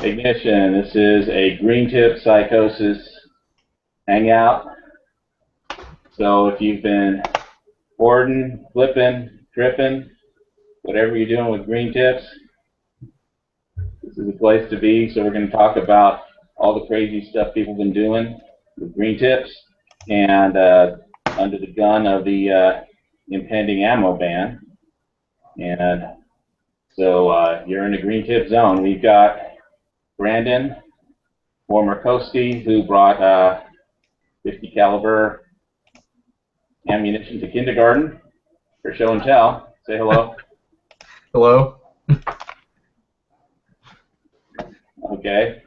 Ignition, this is a green tip psychosis hangout. So if you've been hoarding, flipping, tripping, whatever you're doing with green tips, this is the place to be. So we're going to talk about all the crazy stuff people have been doing with green tips, and under the gun of the impending ammo ban. And so you're in the green tip zone. We've got Brandon, former Coastie, who brought 50 caliber ammunition to kindergarten for show and tell. Say hello. Hello. Okay.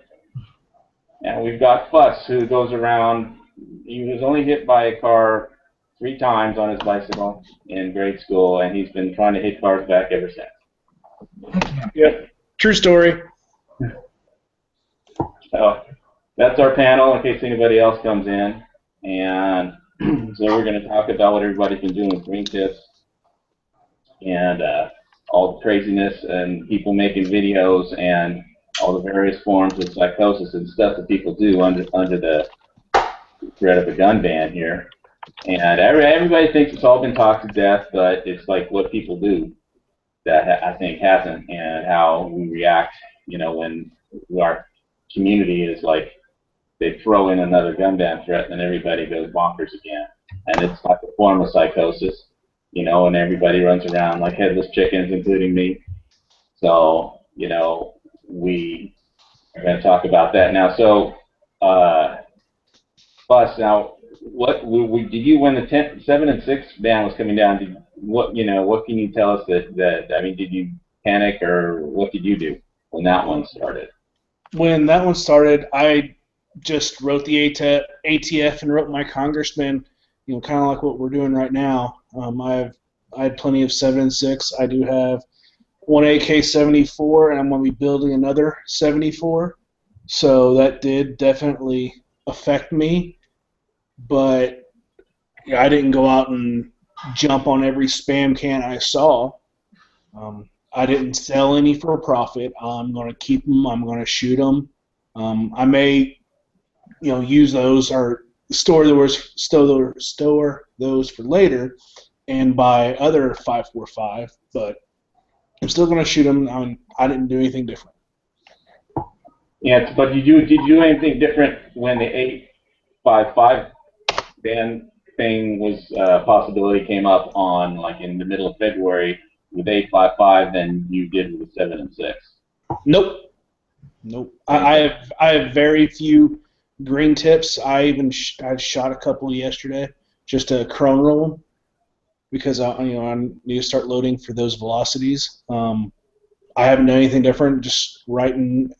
And we've got Fuss, who goes around. He was only hit by a car 3 times on his bicycle in grade school, and he's been trying to hit cars back ever since. Yep. True story. So that's our panel in case anybody else comes in. And so we're going to talk about what everybody's been doing with green tips and all the craziness and people making videos and all the various forms of psychosis and stuff that people do under the threat of a gun ban here. And everybody thinks it's all been talked to death, but it's like what people do that I think hasn't, and how we react, you know, when our community is like, they throw in another gun ban threat and everybody goes bonkers again. And it's like a form of psychosis, you know, and everybody runs around like headless chickens, including me. So, you know, we are going to talk about that now. So, Bus, now, what did you, when the 7 and 6 ban was coming down? What can you tell us that I mean, did you panic, or what did you do when that one started? When that one started, I just wrote the ATF and wrote my congressman, you know, kind of like what we're doing right now. I had plenty of 7 and 6. I do have one AK-74, and I'm going to be building another 74. So that did definitely affect me, but yeah, I didn't go out and jump on every spam can I saw. I didn't sell any for profit. I'm going to keep them. I'm going to shoot them. I may, you know, use those or store those for later and buy other 5.45. But I'm still going to shoot them. I didn't do anything different. Yeah, but did you do anything different when the 8.55 ban thing was possibility came up on, like, in the middle of February with 8.55 than you did with 7 and 6? Nope. I have very few green tips. I shot a couple yesterday, just a chrome roll, because I need to start loading for those velocities. I haven't done anything different. Just writing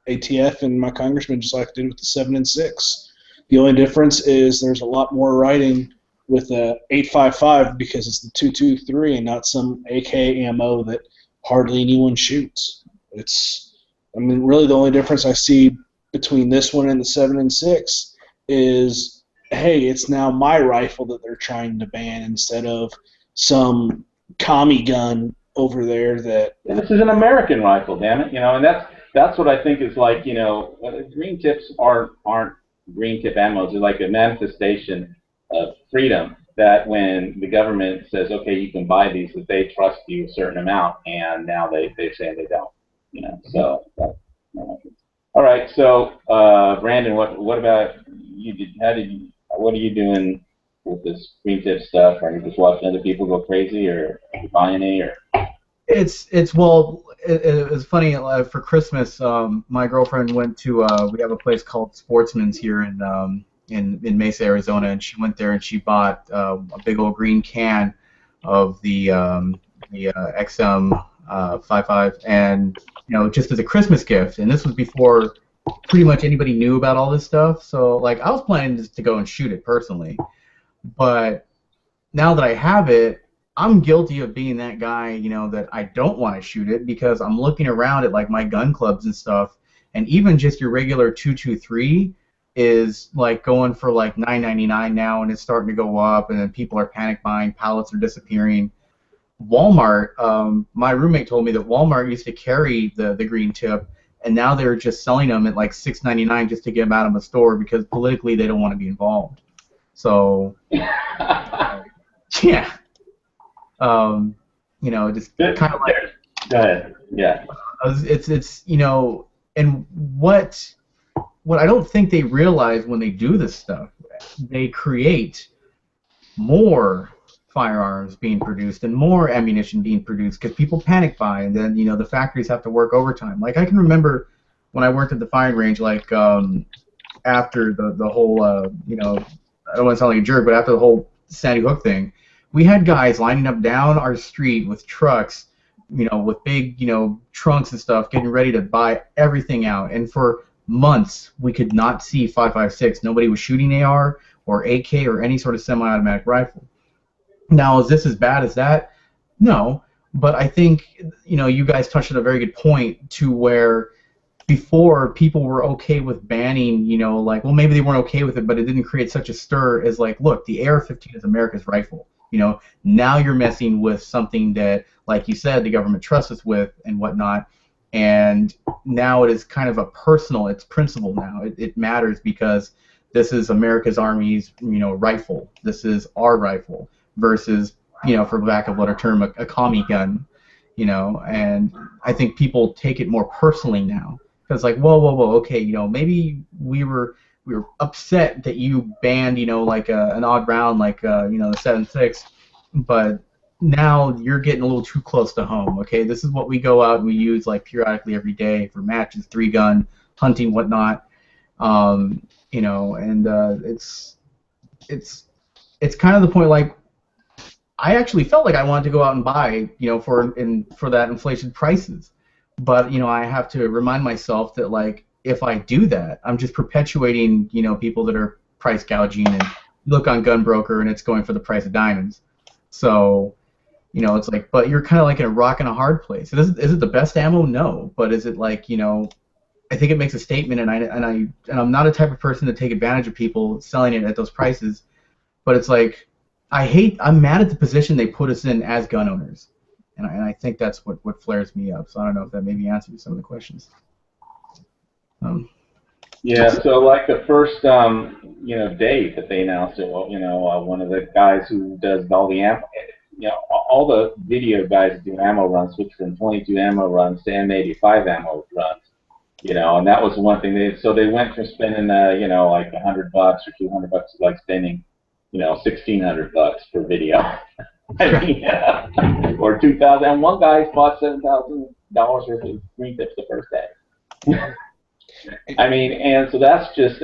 ATF and my congressman, just like I did with the 7 and 6. The only difference is there's a lot more writing with the 8.55 because it's the 223 and not some AK ammo that hardly anyone shoots. I mean, really the only difference I see between this one and the 7 and 6 is, hey, it's now my rifle that they're trying to ban instead of some commie gun over there that... This is an American rifle, damn it, you know, and that's what I think is like, you know, green tips aren't green tip ammos. They're like a manifestation of freedom, that when the government says, okay, you can buy these, that they trust you a certain amount, and now they say they don't, you know. So, all right. So, Brandon, what about you? What are you doing with this green tip stuff? Are you just watching other people go crazy, or are you buying any, or? It was funny. For Christmas, my girlfriend went to we have a place called Sportsman's here in Mesa, Arizona, and she went there and she bought a big old green can of the XM 55, and you know, just as a Christmas gift. And this was before pretty much anybody knew about all this stuff. So like, I was planning just to go and shoot it personally, but now that I have it, I'm guilty of being that guy, you know, that I don't want to shoot it because I'm looking around at like my gun clubs and stuff, and even just your regular 223 is like going for like $9.99 now, and it's starting to go up, and then people are panic buying, pallets are disappearing. Walmart, my roommate told me that Walmart used to carry the green tip, and now they're just selling them at like $6.99 just to get them out of a store because politically they don't want to be involved. So, yeah, you know, just kind of like. Go ahead. Yeah. It's you know, and what I don't think they realize when they do this stuff, they create more firearms being produced and more ammunition being produced because people panic buy, and then, you know, the factories have to work overtime. Like, I can remember when I worked at the firing range, like after the whole you know, I don't want to sound like a jerk, but after the whole Sandy Hook thing, we had guys lining up down our street with trucks, you know, with big, you know, trunks and stuff, getting ready to buy everything out. And for months, we could not see 5.56. Nobody was shooting AR or AK or any sort of semi-automatic rifle. Now, is this as bad as that? No, but I think, you know, you guys touched on a very good point to where before people were okay with banning, you know, like, well, maybe they weren't okay with it, but it didn't create such a stir as like, look, the AR-15 is America's rifle. You know, now you're messing with something that, like you said, the government trusts us with and whatnot, and now it is kind of a personal, it's principle now. It matters because this is America's Army's, you know, rifle. This is our rifle versus, you know, for lack of a better term, a commie gun, you know. And I think people take it more personally now because, like, whoa, okay, you know, maybe we were upset that you banned, you know, like an odd round, like you know, the 7.6, but now you're getting a little too close to home. Okay, this is what we go out and we use like periodically every day for matches, 3-gun, hunting, whatnot. You know, and it's kind of the point. Like, I actually felt like I wanted to go out and buy, you know, for that inflation prices, but, you know, I have to remind myself that, like, if I do that, I'm just perpetuating, you know, people that are price gouging, and look on Gunbroker and it's going for the price of diamonds. So, you know, it's like, but you're kind of like in a rock and a hard place. Is it the best ammo? No, but is it, like, you know, I think it makes a statement, and I'm not a type of person to take advantage of people selling it at those prices, but it's like, I'm mad at the position they put us in as gun owners, and I think that's what flares me up. So I don't know if that maybe answers some of the questions. Yeah, so like the first, you know, date that they announced it, well, you know, one of the guys who does all the ammo, you know, all the video guys do ammo runs, switch from 22 ammo runs to M85 ammo runs, you know, and that was one thing they went from spending, you know, like $100 or $200 to like spending, you know, $1,600 for video. I mean, or 2,000. And one guy bought $7,000 worth of green tips the first day. I mean, and so that's just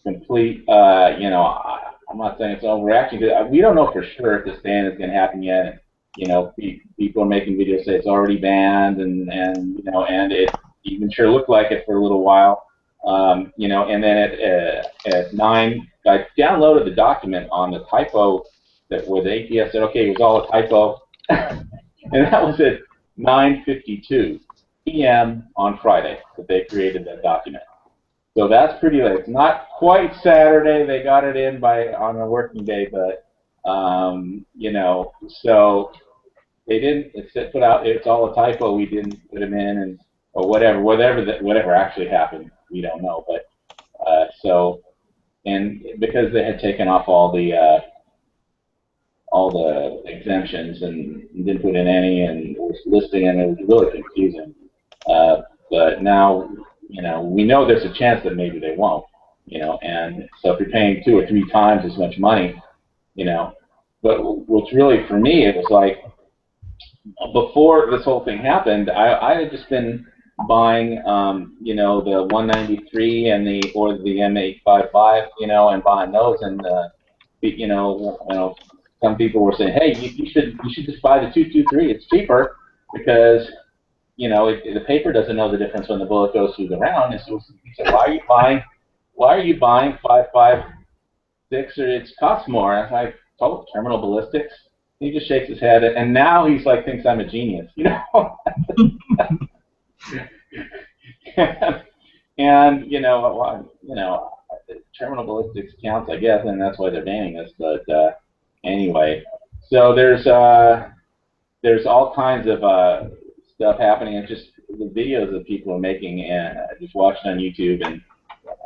complete. You know, I'm not saying it's overreaction. We don't know for sure if this ban is going to happen yet. You know, people are making videos say it's already banned, and you know, and it even sure looked like it for a little while. You know, and then at 9, I downloaded the document on the typo where the ATF said, okay, it was all a typo, and that was at 9:52 p.m. on Friday that they created that document. So that's pretty late. It's not quite Saturday. They got it in on a working day, but you know, so they didn't. It put out. It's all a typo. We didn't put them in, and or whatever actually happened, we don't know. But so, and because they had taken off all the exemptions and didn't put in any, and was listing, and it was really confusing. But now, you know, we know there's a chance that maybe they won't, you know, and so if you're paying 2 or 3 times as much money, you know, but what's really, for me, it was like, before this whole thing happened, I had just been buying, you know, the 193 and the M855, you know, and buying those, and you know, some people were saying, hey, you should just buy the 223. It's cheaper because, you know, the paper doesn't know the difference when the bullet goes through the round. And so he said, why are you buying 5.56, or it costs more? And I told him, terminal ballistics. He just shakes his head, and now he's like, thinks I'm a genius, you know. And you know, terminal ballistics counts, I guess, and that's why they're banning us. But anyway, so there's all kinds of stuff happening. It's just the videos that people are making, and I just watched on YouTube, and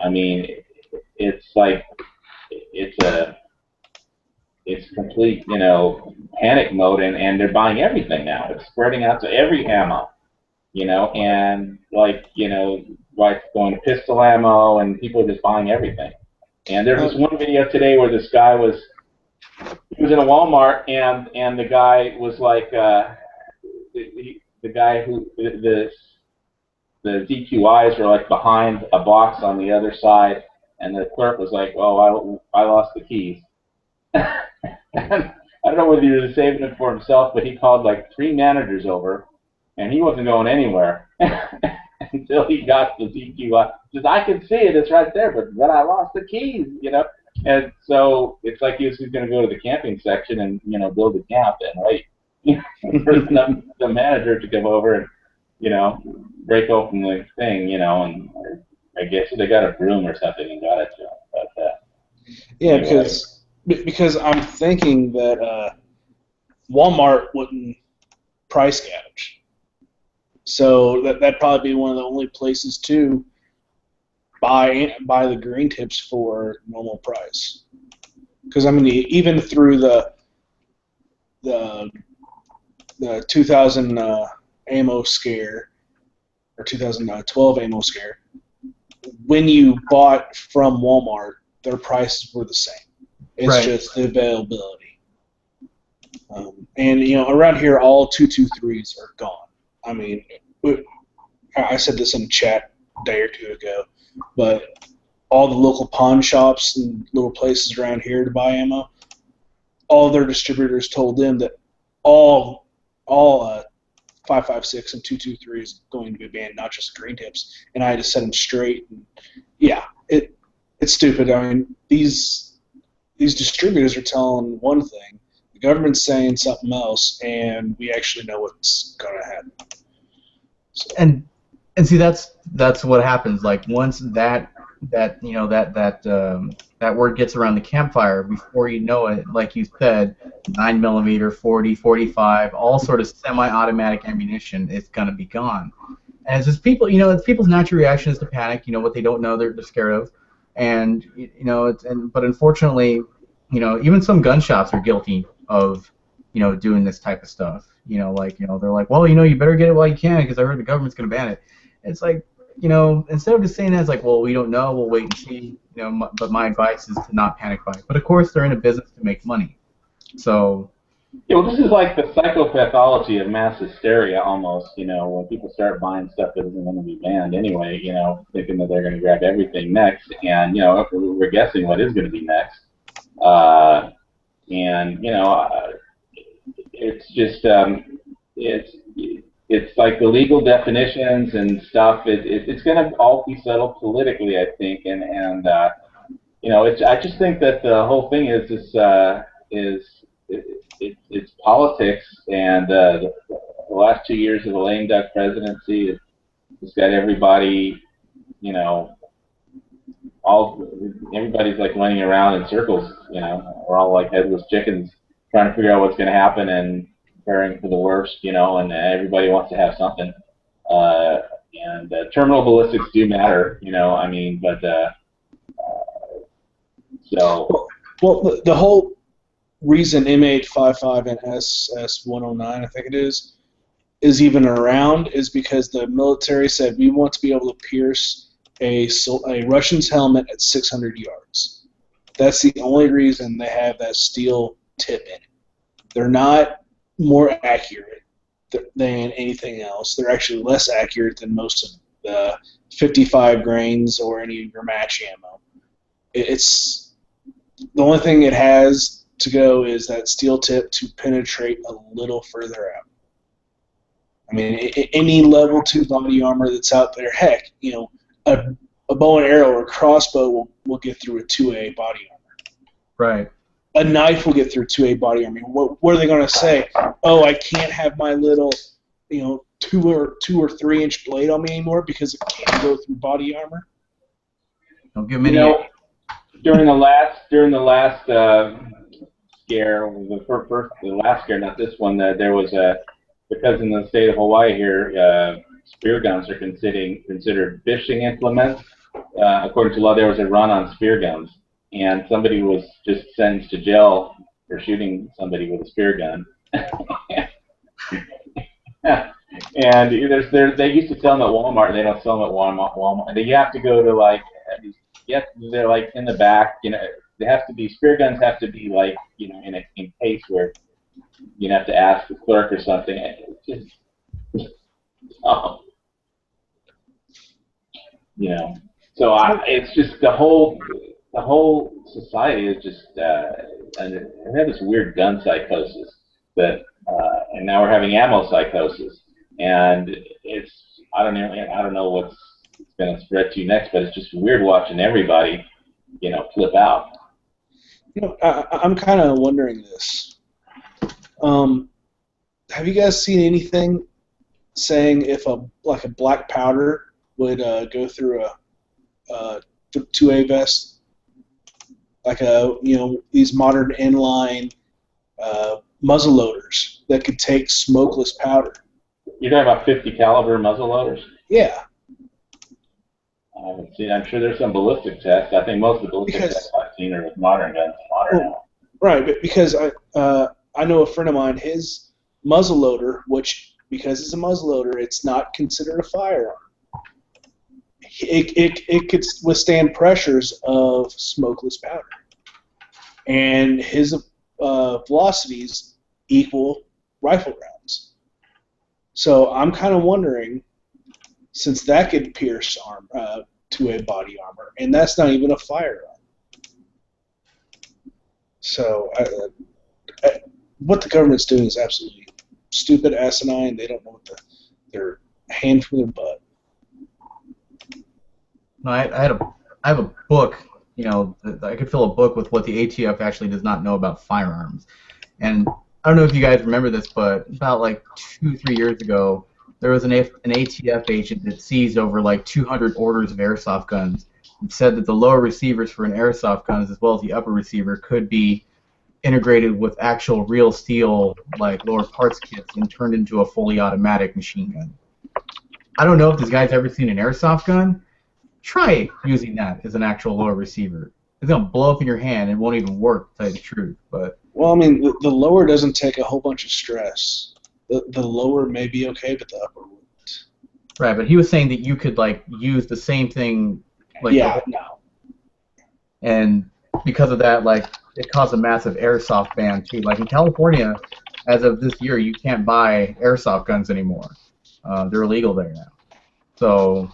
I mean, it's like it's complete, panic mode, and they're buying everything now. It's spreading out to every ammo, and like, going to pistol ammo, and people are just buying everything. And there's this one video today where this guy was in a Walmart, and the guy was like, the guy who the DQIs were like behind a box on the other side, and the clerk was like, "Oh, I lost the keys." And I don't know whether he was saving it for himself, but he called like 3 managers over, and he wasn't going anywhere until he got the DQI. He says, "I can see it; it's right there, but I lost the keys," And so it's like he was going to go to the camping section and build a camp and wait for the manager to come over and break open the thing, and I guess they got a broom or something and got it to him. But yeah, anyway. because I'm thinking that Walmart wouldn't price gouge, so that'd probably be one of the only places to buy the green tips for normal price. Because I mean, even through the 2000 ammo scare or 2012 ammo scare, when you bought from Walmart, their prices were the same. It's just the availability. And around here, all 223s are gone. I mean, I said this in chat a day or two ago, but all the local pawn shops and little places around here to buy ammo, all their distributors told them that all 5.56 and 223 is going to be banned, not just green tips. And I had to set them straight. And yeah, it's stupid. I mean, these distributors are telling one thing, the government's saying something else, and we actually know what's going to happen. So. And see, that's what happens. Like once that word gets around the campfire, before you know it, like you said, 9mm, 40, 45, all sort of semi-automatic ammunition is going to be gone. And it's just people, it's people's natural reaction is to panic. What they don't know, they're scared of. And but unfortunately, even some gun shops are guilty of doing this type of stuff. They're like, well, you better get it while you can because I heard the government's going to ban it. It's like, instead of just saying that, it's like, well, we don't know, we'll wait and see. But my advice is to not panic buy. But of course, they're in a business to make money. So. Yeah, well, this is like the psychopathology of mass hysteria almost, when people start buying stuff that isn't going to be banned anyway, thinking that they're going to grab everything next, and, we're guessing what is going to be next. It's just, it's like the legal definitions and stuff, it's going to all be settled politically, I think, and I just think that the whole thing it's politics, and the last 2 years of the lame duck presidency has got everybody, everybody's like running around in circles. We're all like headless chickens trying to figure out what's going to happen and preparing for the worst. And everybody wants to have something. And terminal ballistics do matter. So. Well, the whole reason M855 and SS109, I think it is even around is because the military said we want to be able to pierce a Russian's helmet at 600 yards. That's the only reason they have that steel tip in it. They're not more accurate than anything else. They're actually less accurate than most of the 55 grains or any of your match ammo. It's the only thing it has to go is that steel tip to penetrate a little further out. I mean, any level 2 body armor that's out there, heck, a bow and arrow or crossbow will get through a 2A body armor. Right. A knife will get through 2A body armor. What are they going to say? Oh, I can't have my little, 2 or 3 inch blade on me anymore because it can't go through body armor. Don't give me any. During the last scare, the last scare, not this one, there was because in the state of Hawaii here, spear guns are considered fishing implements. According to law, there was a run on spear guns, and somebody was just sentenced to jail for shooting somebody with a spear gun. And they used to sell them at Walmart. They don't sell them at Walmart. You have to go to like, yes, they're like in the back. You know, they have to be spear guns. Have to be like, you know, in a case where you have to ask the clerk or something. It's just, you know. So it's just the whole society is just and we have this weird gun psychosis that, and now we're having ammo psychosis, and I don't know what's going to spread to next, but it's just weird watching everybody, you know, flip out. You know, I'm kind of wondering this. Have you guys seen anything saying if a black powder would go through a 2A vest, like these modern inline muzzle loaders that could take smokeless powder? You're talking about 50 caliber muzzle loaders? Yeah. I haven't seen. I'm sure there's some ballistic tests. I think most of the ballistic tests I've seen are with modern guns. Right, but because I know a friend of mine, his muzzle loader, which because it's a muzzle loader, it's not considered a firearm. It could withstand pressures of smokeless powder, and his velocities equal rifle rounds. So I'm kind of wondering, since that could pierce 2A body armor, and that's not even a firearm. So what the government's doing is absolutely stupid, asinine. They don't know what their hand from their butt. No, I have a book. You know, I could fill a book with what the ATF actually does not know about firearms. And I don't know if you guys remember this, but about like 2-3 years ago, there was an ATF agent that seized over like 200 orders of airsoft guns and said that the lower receivers for an airsoft guns as well as the upper receiver could be integrated with actual real steel, like lower parts kits, and turned into a fully automatic machine gun. I don't know if this guy's ever seen an airsoft gun. Try using that as an actual lower receiver. It's gonna blow up in your hand and won't even work, to tell you the truth. But well, I mean, the lower doesn't take a whole bunch of stress. The lower may be okay, but the upper wouldn't. Right, but he was saying that you could like use the same thing. Like, yeah, no. And because of that, like, it caused a massive airsoft ban too. Like in California, as of this year, you can't buy airsoft guns anymore. They're illegal there now. So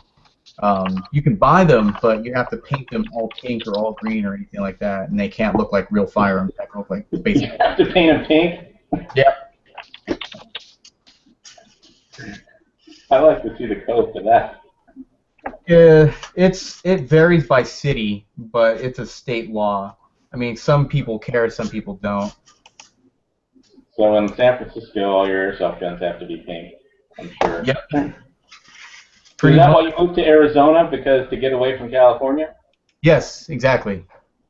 you can buy them, but you have to paint them all pink or all green or anything like that, and they can't look like real firearms. They look like basically. You have to paint them pink? Yeah. I'd like to see the code for that. It varies by city, but it's a state law. I mean, some people care, some people don't. So in San Francisco, all your airsoft guns have to be pink, I'm sure. Yep. Is that why you moved to Arizona, because to get away from California? Yes, exactly.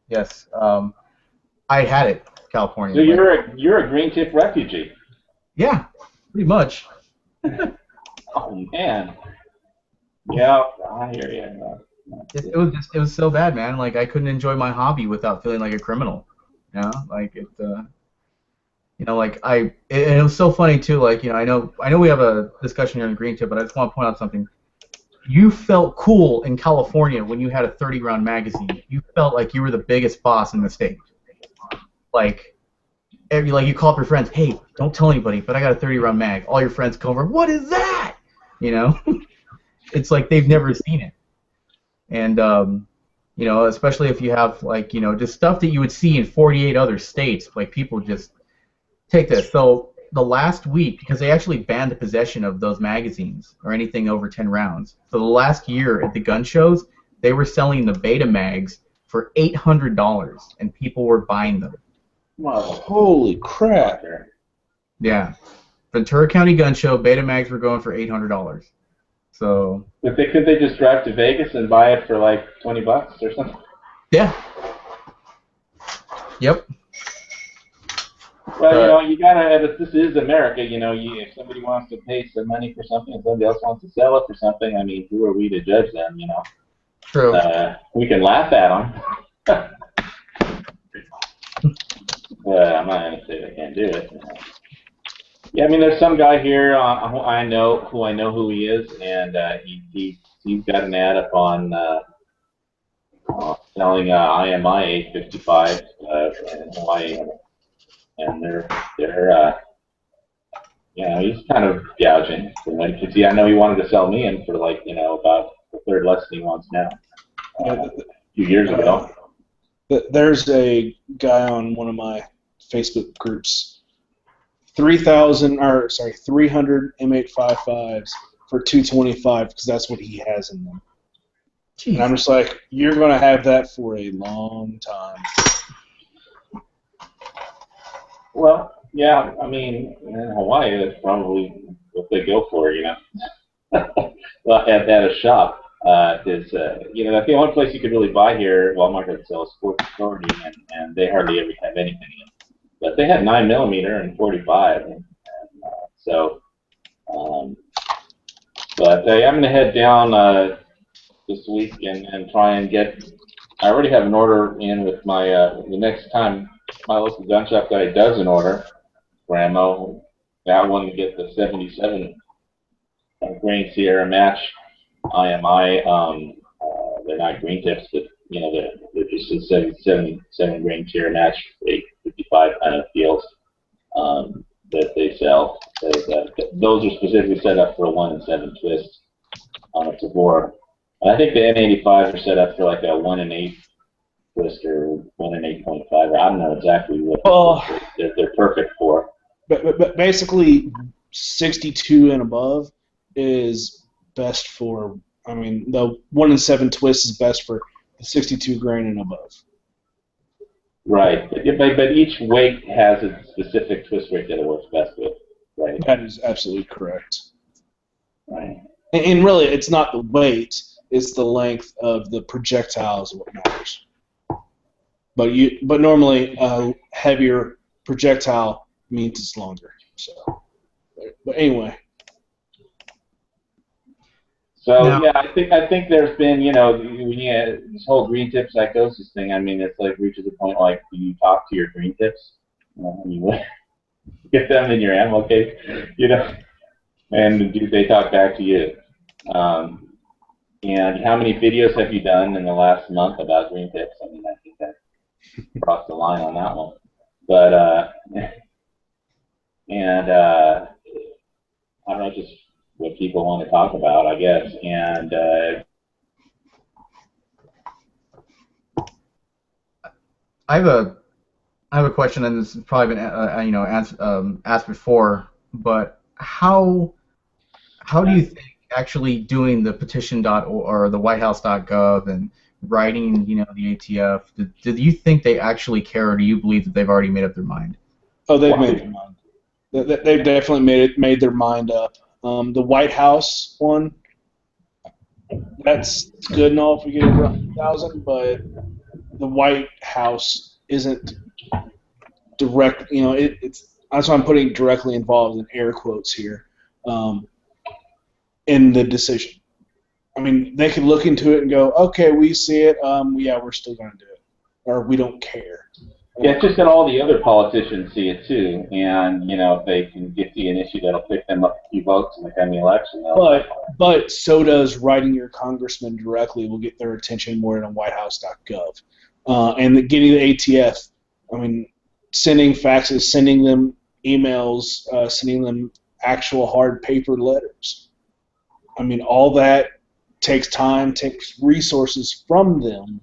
Yes. I had it, California. So you're a green tip refugee. Yeah, pretty much. Oh man. Yeah, I hear you. It was so bad, man. Like I couldn't enjoy my hobby without feeling like a criminal. You know, like it. You know, like and it was so funny too. Like, you know, I know we have a discussion here on Green Tip, but I just want to point out something. You felt cool in California when you had a 30-round magazine. You felt like you were the biggest boss in the state. Like you call up your friends, hey, don't tell anybody, but I got a 30-round mag. All your friends come over, what is that? You know, it's like they've never seen it. And you know, especially if you have like, you know, just stuff that you would see in 48 other states. Like people just take this. So the last week, because they actually banned the possession of those magazines or anything over 10 rounds. So the last year at the gun shows, they were selling the beta mags for $800, and people were buying them. Wow. Holy crap. Yeah. Ventura County Gun Show, beta mags were going for $800. So. But could they just drive to Vegas and buy it for like $20 or something? Yeah. Yep. Well, you know, you gotta. This is America. You know, if somebody wants to pay some money for something, and somebody else wants to sell it for something, I mean, who are we to judge them? You know. True. We can laugh at them. I'm not gonna say they can't do it. Yeah, I mean, there's some guy here who I know who he is, and he's got an ad up on selling IMI 855 in Hawaii, and they're you know, he's kind of gouging from what you can see. I know he wanted to sell me in for like, you know, about a third less than he wants now. A few years ago. There's a guy on one of my Facebook groups, 300 M855s for $225 because that's what he has in them. Jeez. And I'm just like, you're going to have that for a long time. Well, yeah, I mean, in Hawaii, that's probably what they go for, you know. Well, at a shop, you know, that's the only place you could really buy here. Walmart doesn't sell a sports authority, and they hardly ever have anything in it. But they had 9mm and 45, but I'm going to head down this week and try and get. I already have an order in with my the next time my local gun shop guy does an order for ammo. That one to get the 77 grain Sierra match IMI. They're not green tips, but you know they're just a 77 grain Sierra match 855 kind of deals that they sell. Those are specifically set up for a 1 in 7 twist on a Tavor. And I think the M85s are set up for like a 1 in 8 twist or 1 in 8.5. Or I don't know exactly what they're perfect for. But basically, 62 and above is best for. I mean, the 1 in 7 twist is best for the 62 grain and above. Right, but each weight has a specific twist rate that it works best with. Right. That is absolutely correct. Right. And really, it's not the weight; it's the length of the projectiles what matters. But normally, a heavier projectile means it's longer. So, but anyway. So now, yeah, I think there's been, you know, this whole green tip psychosis thing. I mean, it's like reaches a point like, do you talk to your green tips? You get them in your ammo case, you know, and do they talk back to you? And how many videos have you done in the last month about green tips? I mean, I think that crossed the line on that one. But I don't know, just what people want to talk about, I guess. And I have a question, and this has probably been you know asked before, but how do you think actually doing the petition.org or the whitehouse.gov and writing, you know, the ATF, do you think they actually care, or do you believe that they've already made up their mind? Oh, they've made their mind. They've definitely made their mind up. The White House one, that's good and all if we get over 100,000, but the White House isn't direct. You know, it's that's why I'm putting directly involved in air quotes here in the decision. I mean, they could look into it and go, okay, we see it. Yeah, we're still going to do it, or we don't care. Yeah, it's just that all the other politicians see it too, and you know, if they can get to an issue that'll pick them up a few votes in the coming election. But so does writing your congressman directly will get their attention more than whitehouse.gov. And getting the ATF, I mean, sending faxes, sending them emails, sending them actual hard paper letters. I mean, all that takes time, takes resources from them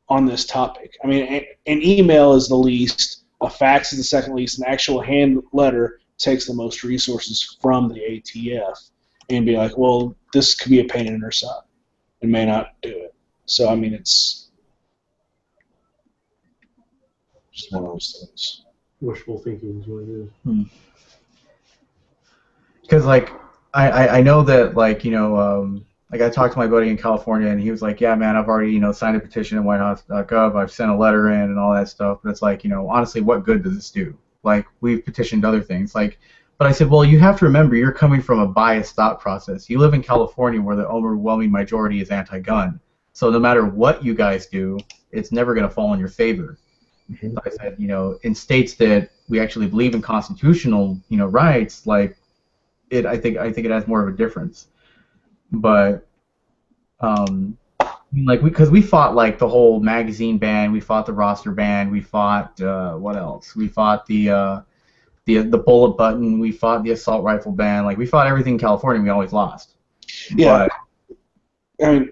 on this topic. I mean, an email is the least, a fax is the second least, an actual hand letter takes the most resources from the ATF, and be like, well, this could be a pain in their side, and may not do it. So, I mean, it's just one of those things. Wishful thinking is what it is. Because, like, I know that, like, you know, like I talked to my buddy in California, and he was like, "Yeah, man, I've already signed a petition at WhiteHouse.gov. I've sent a letter in and all that stuff." But it's like, honestly, what good does this do? Like, we've petitioned other things. Like, but I said, well, you have to remember, you're coming from a biased thought process. You live in California, where the overwhelming majority is anti-gun. So no matter what you guys do, it's never going to fall in your favor. Mhm. Like I said, in states that we actually believe in constitutional, rights, like I think it has more of a difference. But like because we fought like the whole magazine ban, we fought the roster ban, we fought what else? We fought the bullet button, we fought the assault rifle ban. Like we fought everything in California, we always lost. Yeah. I mean,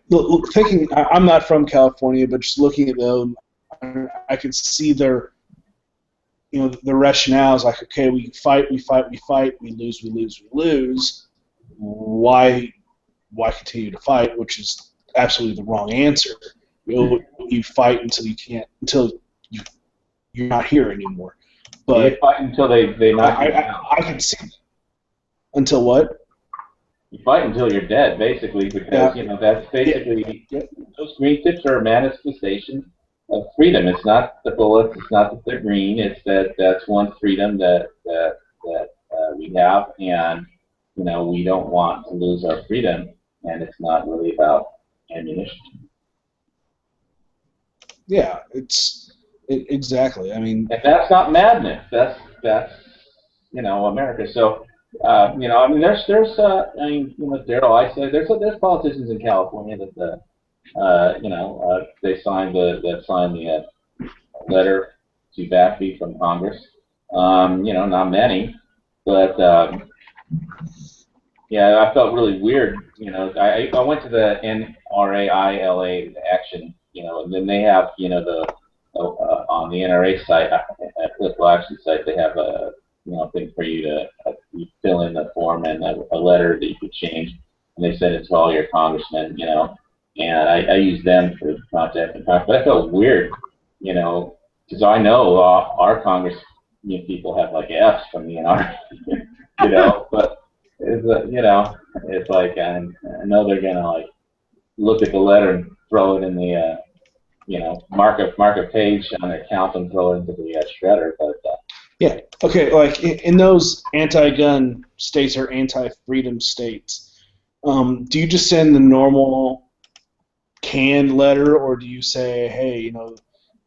thinking, I'm not from California, but just looking at them, I could see their, the rationale is like, okay, we fight, we lose, we lose, we lose. Why continue to fight? Which is absolutely the wrong answer. You fight until you can't, you're not here anymore. But you fight until they knock you down. I can see. Until what? You fight until you're dead, basically, because that's basically those green tips are a manifestation of freedom. It's not the bullets. It's not that they're green. It's that's one freedom that we have, and we don't want to lose our freedom. And it's not really about ammunition. Yeah, exactly. I mean, and that's not madness. That's America. So. I mean, there's Daryl, I said there's politicians in California that, they signed the letter to backbeat from Congress. Not many, but yeah, I felt really weird. I went to the NRAILA action, and then they have, on the NRA site, at political action site, they have a thing for you to you fill in the form and a letter that you could change, and they send it to all your congressmen, and I use them for contact and talk. But I felt weird, because I know our Congress people have like F's from the NRA, but it's like I know they're gonna like look at the letter and throw it in the mark a page on their count and throw it into the shredder, but. Yeah. Okay. Like in those anti-gun states or anti-freedom states, do you just send the normal canned letter, or do you say, hey,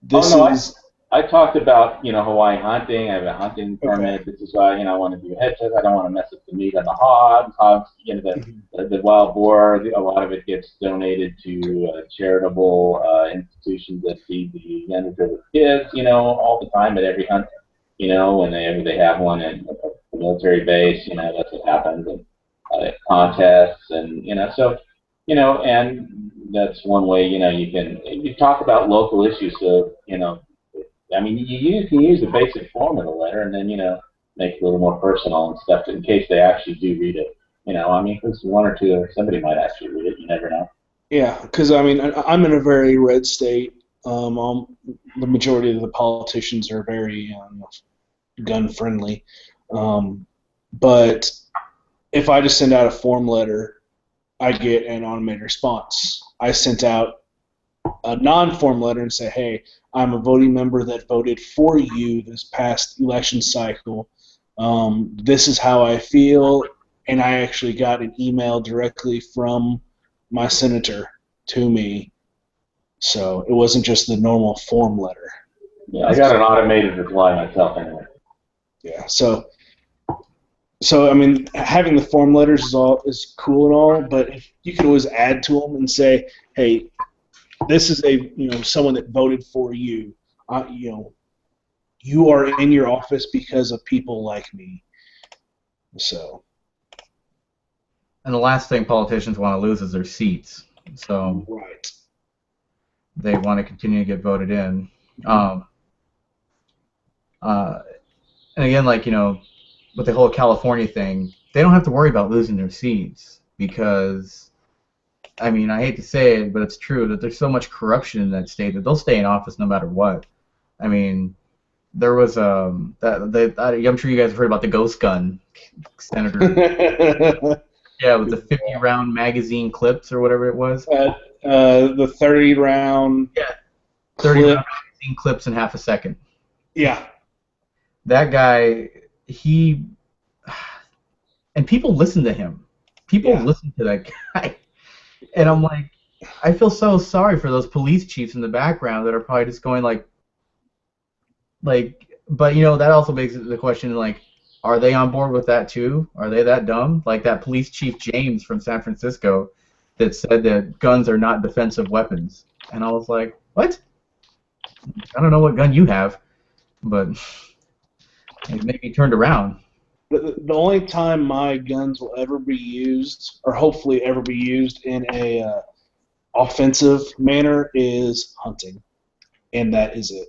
this is? I talked about Hawaii hunting. I have a hunting permit. This is why I want to do headshots. I don't want to mess up the meat on the hogs. The wild boar. A lot of it gets donated to charitable institutions that feed the underprivileged kids. All the time at every hunt. Whenever they have one at a military base, that's what happens, and contests, and and that's one way, you talk about local issues. So, I mean, you can use the basic form of the letter, and then make it a little more personal and stuff in case they actually do read it. I mean, if it's one or two, or somebody might actually read it. You never know. Yeah, because I mean, I'm in a very red state. The majority of the politicians are very gun friendly, but if I just send out a form letter, I get an automated response. I sent out a non-form letter and say, hey, I'm a voting member that voted for you this past election cycle. This is how I feel, and I actually got an email directly from my senator to me. So it wasn't just the normal form letter. Yeah, I got an automated reply myself anyway. Yeah, so I mean, having the form letters is cool and all, but if you could always add to them and say, hey, this is someone that voted for you. You are in your office because of people like me. So. And the last thing politicians want to lose is their seats. So. Right. They want to continue to get voted in. And again, like, with the whole California thing, they don't have to worry about losing their seats because, I mean, I hate to say it, but it's true that there's so much corruption in that state that they'll stay in office no matter what. I mean, there was I'm sure you guys have heard about the ghost gun senator. Yeah, with the 50-round magazine clips or whatever it was. The 30-round. Yeah, 30-round magazine clips in half a second. Yeah. That guy, and people listen to him. People listen to that guy. And I'm like, I feel so sorry for those police chiefs in the background that are probably just going like, but that also makes it the question like, are they on board with that too? Are they that dumb? Like that police chief James from San Francisco that said that guns are not defensive weapons. And I was like, what? I don't know what gun you have, but it made me turned around. The only time my guns will ever be used, or hopefully ever be used in a offensive manner, is hunting, and that is it.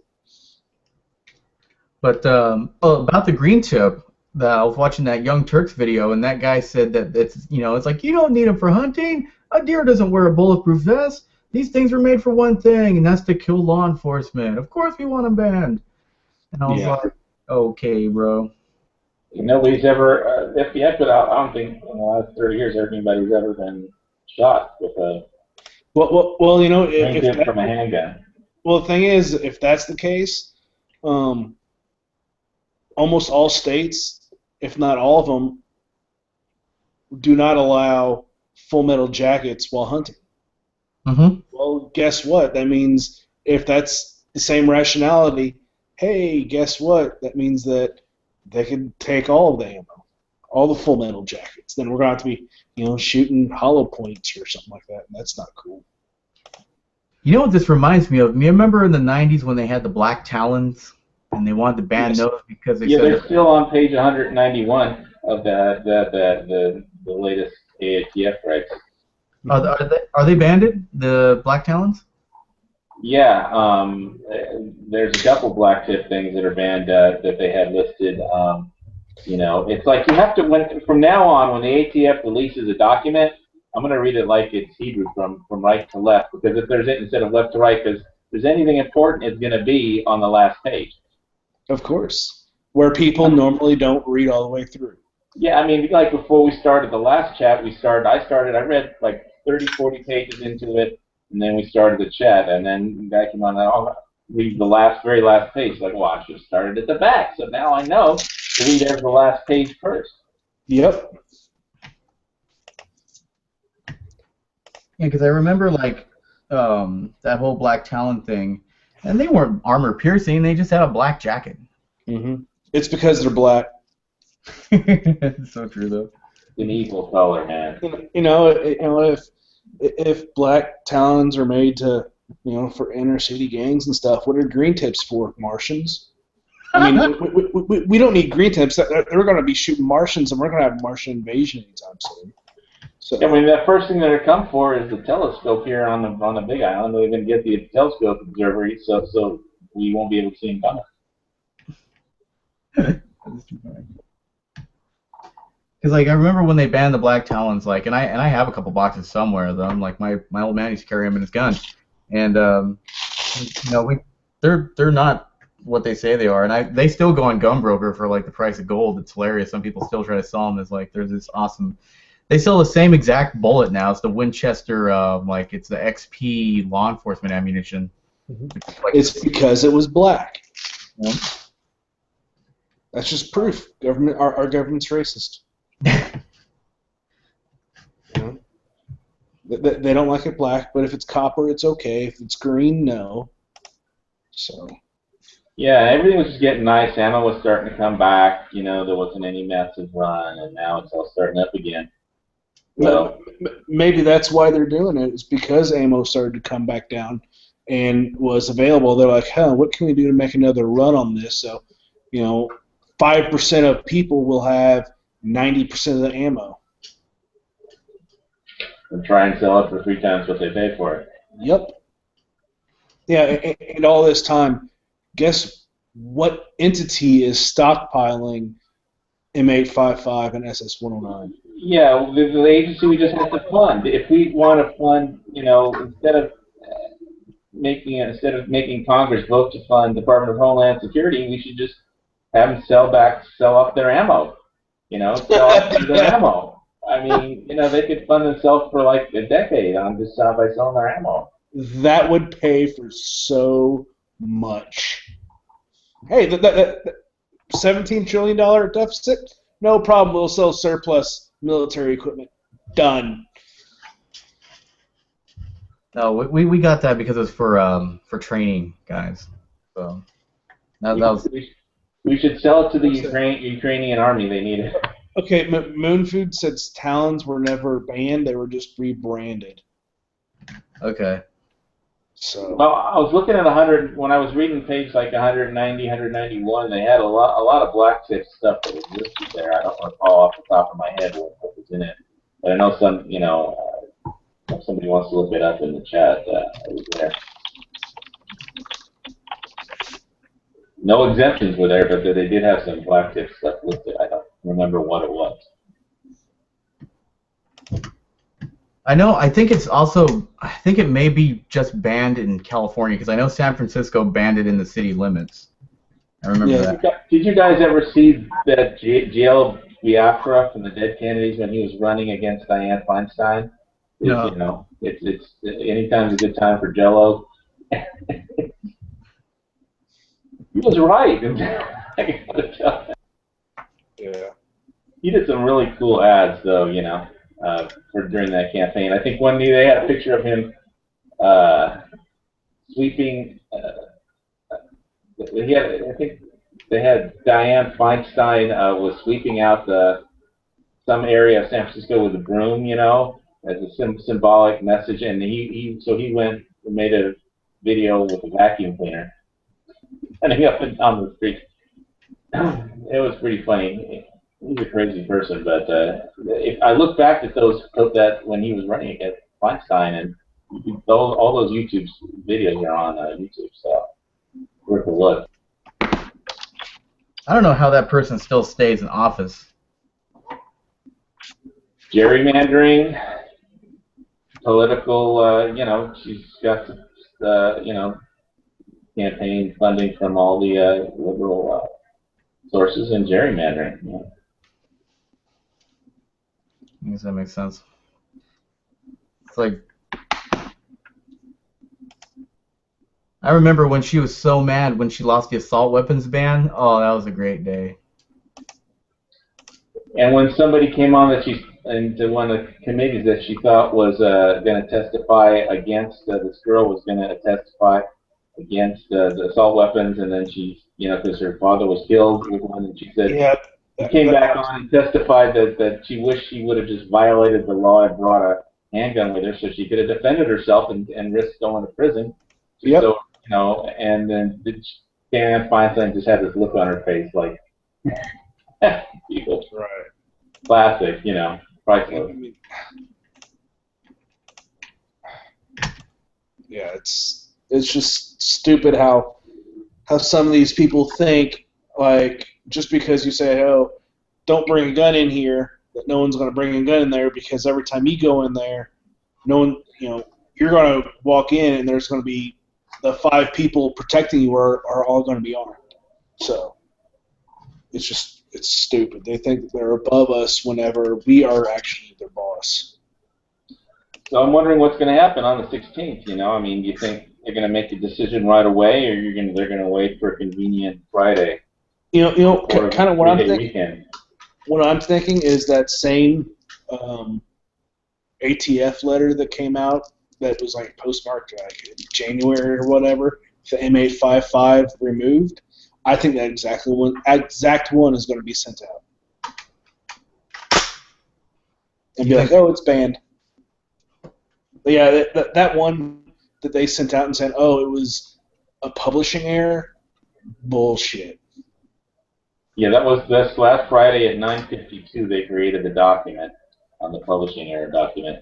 But about the green tip, I was watching that Young Turks video, and that guy said that it's like you don't need them for hunting. A deer doesn't wear a bulletproof vest. These things are made for one thing, and that's to kill law enforcement. Of course, we want them banned. And I was like, okay, bro. Nobody's ever, FPS, but I don't think in the last 30 years anybody's ever been shot with a well, if from a handgun. Well, the thing is, if that's the case, almost all states, if not all of them, do not allow full metal jackets while hunting. Mm-hmm. Well, guess what? That means if that's the same rationality, hey, guess what? That means that they can take all of the ammo, all the full metal jackets. Then we're going to have to be, shooting hollow points or something like that, and that's not cool. You know what this reminds me of? You remember in the 90s when they had the black talons and they wanted to ban those because they said they're still on page 191 of the latest AATF rights. Are they banned? The black talons? Yeah, there's a couple black tip things that are banned that they had listed. It's like you have to, from now on, when the ATF releases a document, I'm going to read it like it's Hebrew from right to left, because if there's instead of left to right, because if there's anything important, it's going to be on the last page. Of course, where people normally don't read all the way through. Yeah, I mean, like before we started the last chat, I read like 30, 40 pages into it, and then we started the chat, and then the guy came on and I'll read the very last page. Like, well, I should have started at the back, so now I know to read the last page first. Yep. Yeah, because I remember that whole black talon thing, and they weren't armor piercing; they just had a black jacket. Mm-hmm. It's because they're black. It's so true, though. An evil color, man. If black talons are made to, for inner city gangs and stuff, what are green tips for? Martians. I mean, we don't need green tips. They're going to be shooting Martians, and we're going to have Martian invasion anytime soon. So. I mean, the first thing they're come for is the telescope here on the Big Island. They're going to get the telescope observer, so we won't be able to see them coming. Because I remember when they banned the black talons, and I have a couple boxes somewhere of them. Like my old man used to carry them in his gun, and they're not what they say they are, and they still go on Gunbroker for the price of gold. It's hilarious. Some people still try to sell them as there's this awesome. They sell the same exact bullet now. It's the Winchester, it's the XP law enforcement ammunition. Mm-hmm. It's because it was black. Yeah. That's just proof. Our government's racist. They don't like it black, but if it's copper, it's okay. If it's green, no. So. Yeah, everything was just getting nice. Ammo was starting to come back. There wasn't any massive run, and now it's all starting up again. So maybe that's why they're doing it. It's because ammo started to come back down and was available. They're like, what can we do to make another run on this? So, 5% of people will have 90% of the ammo. And try and sell it for 3 times what they pay for it. Yep. Yeah, and all this time, guess what entity is stockpiling M855 and SS109? Yeah, the agency we just have to fund. If we want to fund, instead of making Congress vote to fund Department of Homeland Security, we should just have them sell off their ammo. Sell off their ammo. I mean, they could fund themselves for like a decade on just by selling their ammo. That would pay for so much. Hey, that $17 trillion deficit? No problem. We'll sell surplus military equipment. Done. No, we got that because it's for training guys. So that was. We should sell it to the Ukrainian army. They need it. Okay, Moon Food said Talons were never banned; they were just rebranded. Okay. So. Well, I was looking at 100 when I was reading page like 190, 191. They had a lot of black tip stuff that was listed there. I don't recall off the top of my head what was in it, but I know some. If somebody wants to look it up in the chat, it was there. No exemptions were there, but they did have some black tip stuff listed. I don't remember what it was. I know. I think it's also. I think it may be just banned in California because I know San Francisco banned it in the city limits. I remember that. Did you guys ever see that jail Biafra from the Dead Kennedys when he was running against Dianne Feinstein? No. It's anytime's a good time for Jello. He was right. I gotta tell you. Yeah. He did some really cool ads, though. For during that campaign. I think one day they had a picture of him sweeping. I think they had Dianne Feinstein was sweeping out some area of San Francisco with a broom, as a symbolic message, and he went and made a video with a vacuum cleaner, running up and down the street. It was pretty funny. He's a crazy person, but if I look back at that when he was running against Feinstein, and all those YouTube videos are on YouTube, so worth a look. I don't know how that person still stays in office. Gerrymandering, political, she's got campaign funding from all the liberal sources and gerrymandering. I guess that makes sense. It's like I remember when she was so mad when she lost the assault weapons ban. Oh, that was a great day. And when somebody came on into one of the committees that she thought was going to testify against, this girl was going to testify against the assault weapons, and then she, because her father was killed with one, and she said, Yeah. She came back on and testified that she wished she would have just violated the law and brought a handgun with her so she could have defended herself and risked going to prison. Yep. So, and then Dianne Feinstein just had this look on her face like, people. Right. Classic, priceless. Yeah, it's just stupid how some of these people think, like, just because you say, oh, don't bring a gun in here, that no one's going to bring a gun in there, because every time you go in there, no one, you're going to walk in and there's going to be the 5 people protecting you are all going to be armed. So it's stupid. They think that they're above us whenever we are actually their boss. So I'm wondering what's going to happen on the 16th. Do you think they're going to make a decision right away, or they're going to wait for a convenient Friday? Kind of what I'm thinking. Weekend? What I'm thinking is that same ATF letter that came out that was like postmarked like January or whatever, the M855 removed. I think that exact one is going to be sent out, and be like, oh, it's banned. But yeah, that one that they sent out and said, oh, it was a publishing error. Bullshit. Yeah, that's last Friday at 9:52. They created the document on the publishing error document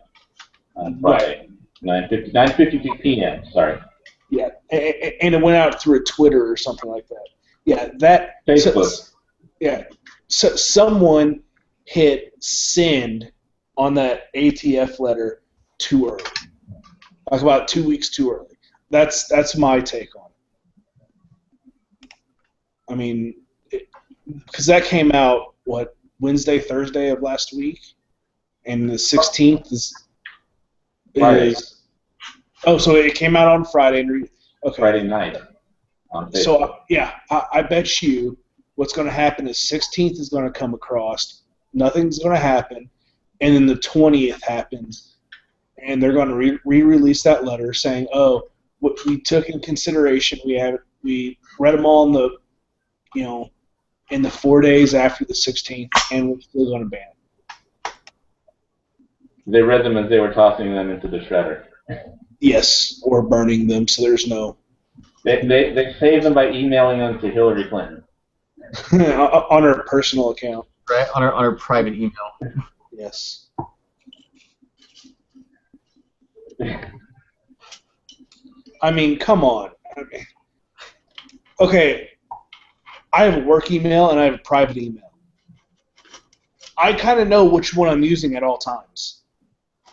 on Friday, 9:52 p.m. Sorry. Yeah, and it went out through a Twitter or something like that. Yeah, that Facebook. So someone hit send on that ATF letter too early, like about 2 weeks too early. That's my take on it. I mean, because that came out Wednesday, Thursday of last week, and the 16th is Friday. Oh, so it came out on Friday. Okay. Friday night. On Facebook. So yeah, I bet you what's going to happen is 16th is going to come across. Nothing's going to happen, and then the 20th happens, and they're going to re-release that letter saying, "Oh, what we took in consideration, we read them all in the, in the 4 days after the 16th, and we're still going to ban it." They read them as they were tossing them into the shredder. Yes, or burning them, so there's no. They saved them by emailing them to Hillary Clinton. On her personal account. Right, on our private email. Yes. I mean, come on. Okay, I have a work email and I have a private email. I kind of know which one I'm using at all times.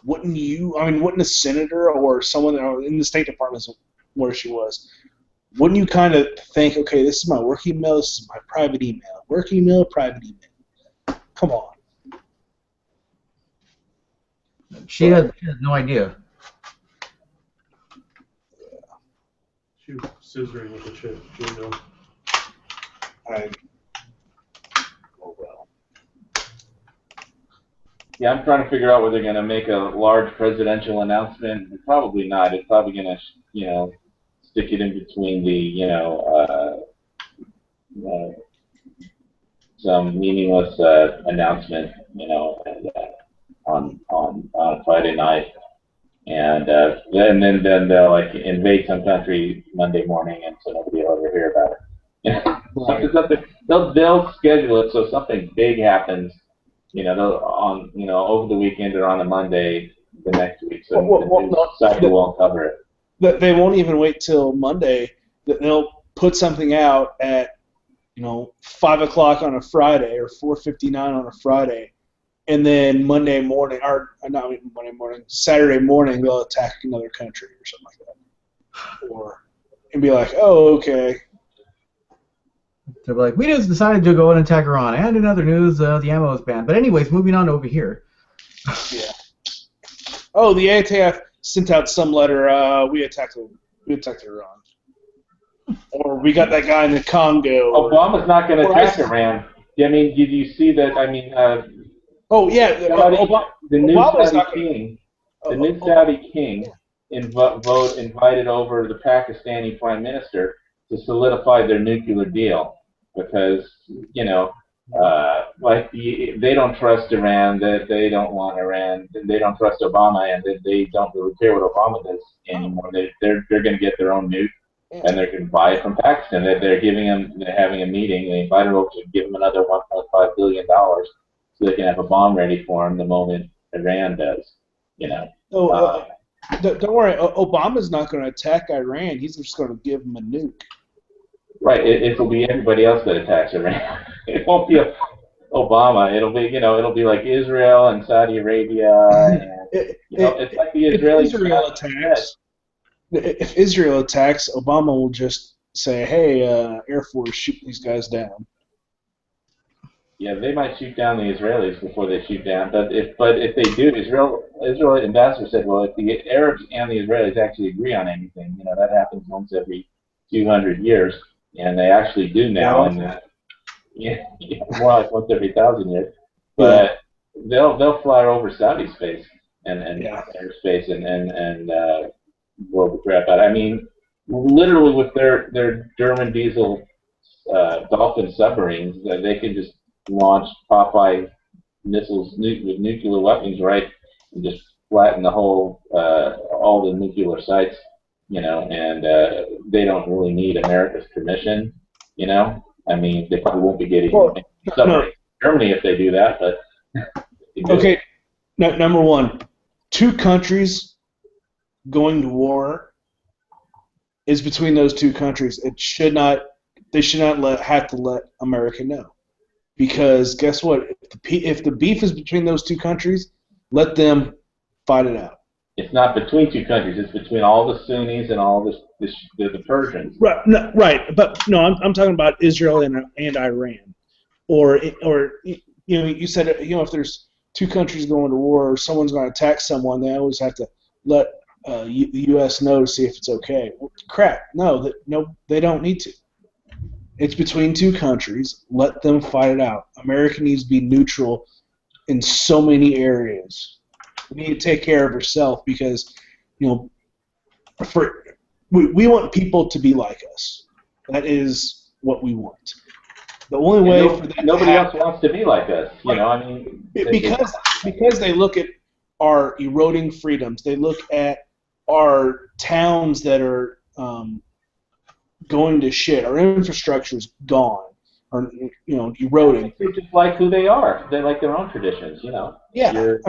Wouldn't you? I mean, wouldn't a senator or someone in the State Department, where she was, wouldn't you kind of think, okay, this is my work email, this is my private email. Work email, private email. Come on. She had no idea. She was scissoring with the chip. Oh well. Yeah, I'm trying to figure out whether they're going to make a large presidential announcement. Probably not. It's probably going to, stick it in between the, some meaningless announcement, and, on Friday night, and then they'll like invade some country Monday morning, and so nobody will ever hear about it. They'll schedule it so something big happens, over the weekend or on a Monday the next week, so the news cycle won't cover it. They won't even wait till Monday. They'll put something out at 5 o'clock on a Friday or 4:59 on a Friday, and then Monday morning, or not Monday morning, Saturday morning, they'll attack another country or something like that, and be like, oh, okay. They're like, we just decided to go and attack Iran. And in other news, the ammo is banned. But anyways, moving on over here. Yeah. Oh, the ATF sent out some letter. We attacked Iran, or we got that guy in the Congo. Obama's not going to attack Iran. I mean, did you see that? I mean, oh yeah, the new Saudi king invited over the Pakistani prime minister to solidify their nuclear deal, because they don't trust Iran, that they don't want Iran, they don't trust Obama, and that they don't really care what Obama does anymore. They're going to get their own nuke, and they're going to buy it from Pakistan. They're having a meeting. They invited over to give them another $1.5 billion so they can have a bomb ready for them the moment Iran does. Don't worry, Obama's not going to attack Iran. He's just going to give them a nuke. Right. It'll be everybody else that attacks Iran. It won't be Obama. It'll be like Israel and Saudi Arabia. And, it's like the Israelis. If Israel attacks, Obama will just say, "Hey, Air Force, shoot these guys down." Yeah, they might shoot down the Israelis before they shoot down. But if they do, Israel ambassador said, well, if the Arabs and the Israelis actually agree on anything, that happens once every 200 years, and they actually do now, and more like once every 1,000 years. But they'll fly over Saudi space and airspace and blow the crap out. I mean, literally with their German diesel Dolphin submarines, they can just launch Popeye missiles with nuclear weapons, right, and just flatten the whole all the nuclear sites, and they don't really need America's permission, I mean, they probably won't be getting submarines in Germany if they do that, but okay. Number one, two countries going to war is between those two countries. They should not have to let America know. Because guess what? If the beef is between those two countries, let them fight it out. It's not between two countries. It's between all the Sunnis and all the Persians. Right. No, right. But no, I'm talking about Israel and Iran, or you said if there's two countries going to war or someone's going to attack someone, they always have to let the U.S. know to see if it's okay. Well, crap. No, they don't need to. It's between two countries. Let them fight it out. America needs to be neutral in so many areas. We need to take care of ourselves because, we want people to be like us. That is what we want. The only way for that nobody else wants to be like us. Because they look at our eroding freedoms. They look at our towns that are going to shit. Our infrastructure is gone, or eroding. They just like who they are. They like their own traditions. Yeah, the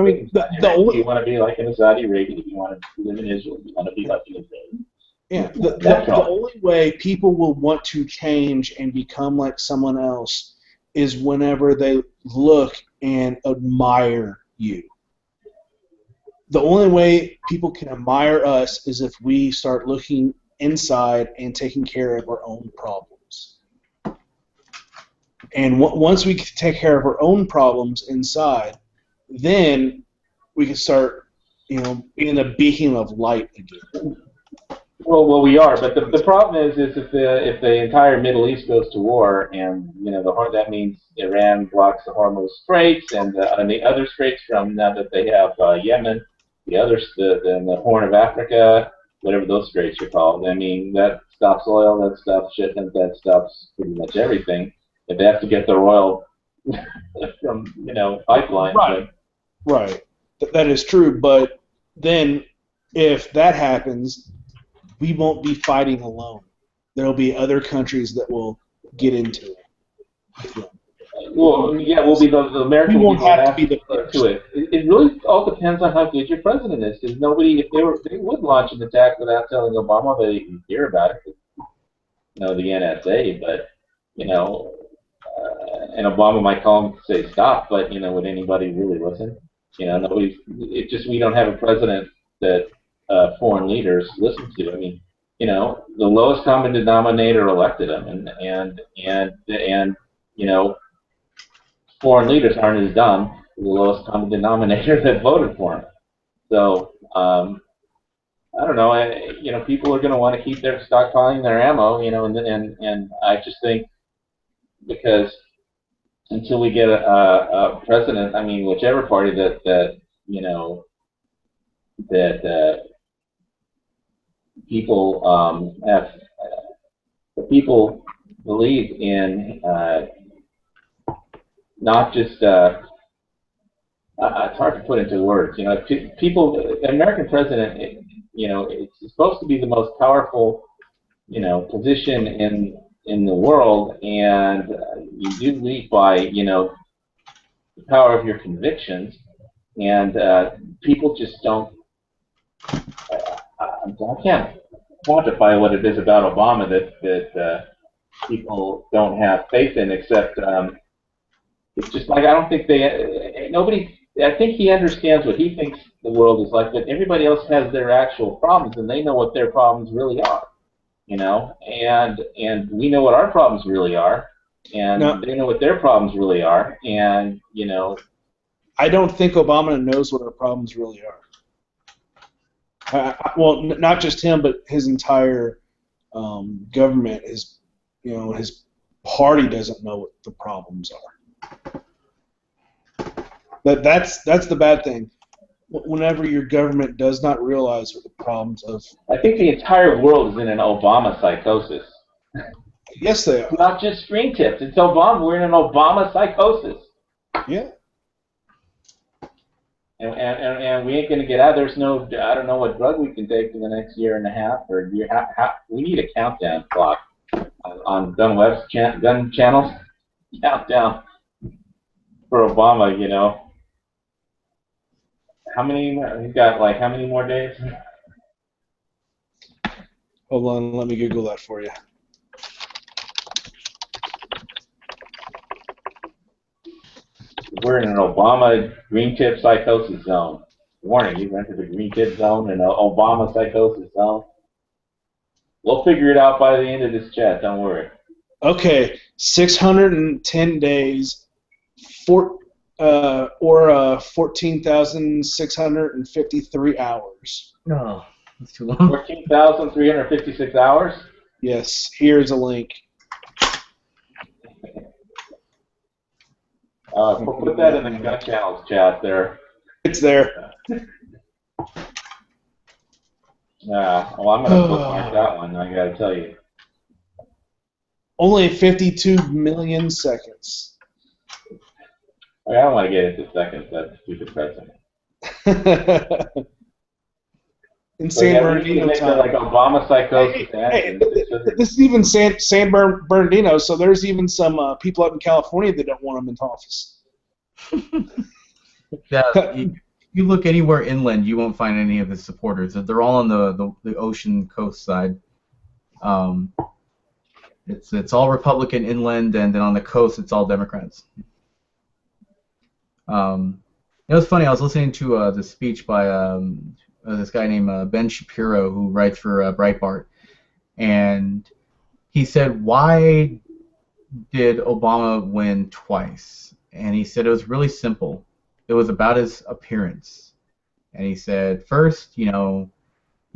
only. You want to be like in Saudi Arabia. If you want to live in Israel, you want to be like in Israel. Yeah, the only way people will want to change and become like someone else is whenever they look and admire you. The only way people can admire us is if we start looking inside and taking care of our own problems. And once we take care of our own problems inside, then we can start, being a beacon of light again. Well, we are, but the problem is if the entire Middle East goes to war, and that means Iran blocks the Hormuz Straits and the other straits from now that they have Yemen, the Horn of Africa, whatever those straits are called. I mean, that stops oil, that stops shipment, that stops pretty much everything. If they have to get their oil from pipelines, right, that is true. But then, if that happens, we won't be fighting alone. There will be other countries that will get into it. Well, yeah, we'll be the American people have to be the first to it. It really all depends on how good your president is. Because if they would launch an attack without telling Obama, they didn't hear about it. The NSA, but and Obama might call him to say stop, but would anybody really listen? Nobody's. It just we don't have a president that foreign leaders listen to. I mean, the lowest common denominator elected him, and foreign leaders aren't as dumb as the lowest common denominator that voted for him. So I don't know. People are going to want to keep their stockpiling their ammo. And I just think because until we get a president, I mean, whichever party that people people believe in not just it's hard to put into words. People, the American president, it's supposed to be the most powerful, position in the world, and you do lead by, the power of your convictions, and people just don't. I can't quantify what it is about Obama that people don't have faith in, except it's just like I don't think nobody. I think he understands what he thinks the world is like, but everybody else has their actual problems, and they know what their problems really are, and we know what our problems really are, and they know what their problems really are, and I don't think Obama knows what our problems really are. Well, not just him, but his entire government, his party doesn't know what the problems are. That's the bad thing. Whenever your government does not realize what the problems of. I think the entire world is in an Obama psychosis. Yes, they are. It's not just screen tips. It's Obama. We're in an Obama psychosis. Yeah. And we ain't going to get out. There's no, I don't know what drug we can take for the next year and a half or year. We need a countdown clock on gun channels. Countdown for Obama, How many? He's got how many more days? Hold on, let me Google that for you. We're in an Obama green tip psychosis zone. Warning, you've entered the green tip zone and an Obama psychosis zone. We'll figure it out by the end of this chat, don't worry. Okay, 610 days, or 14,653 hours. No, that's too long. 14,356 hours? Yes, here's a link. Put that in the gun channels chat there. It's there. Well, I'm going to bookmark that one, I got to tell you. Only 52 million seconds. I don't want to get into seconds, that's too depressing. San Bernardino time. Like Obama psychosis. This is even San Bernardino, so there's even some people up in California that don't want him in office. Yeah, you look anywhere inland, you won't find any of his supporters. They're all on the ocean coast side. It's all Republican inland, and then on the coast, it's all Democrats. It was funny. I was listening to the speech by this guy named Ben Shapiro, who writes for Breitbart, and he said, "Why did Obama win twice?" And he said it was really simple. It was about his appearance. And he said, first, you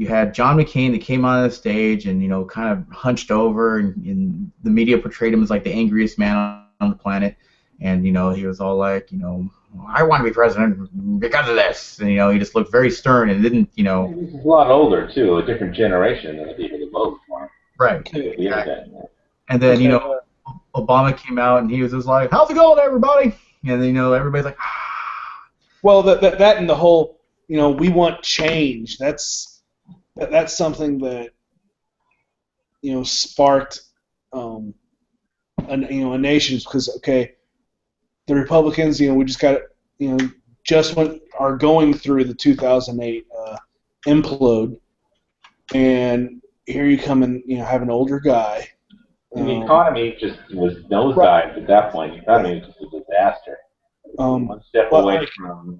had John McCain that came on the stage and, kind of hunched over, and the media portrayed him as like the angriest man on the planet. And, he was all like, I want to be president because of this. And, he just looked very stern and didn't, He's a lot older, too, a different generation than the people that voted for him. Right. Yeah. And then, Obama came out and he was just like, how's it going, everybody? And then, everybody's like, ah. Well, that and the whole, we want change. That's something that, sparked, a nation, because, okay, the Republicans, we just got, are going through the 2008 implode, and here you come and, have an older guy. And the economy just was nosedived at that point. The economy was just a disaster. One step away from,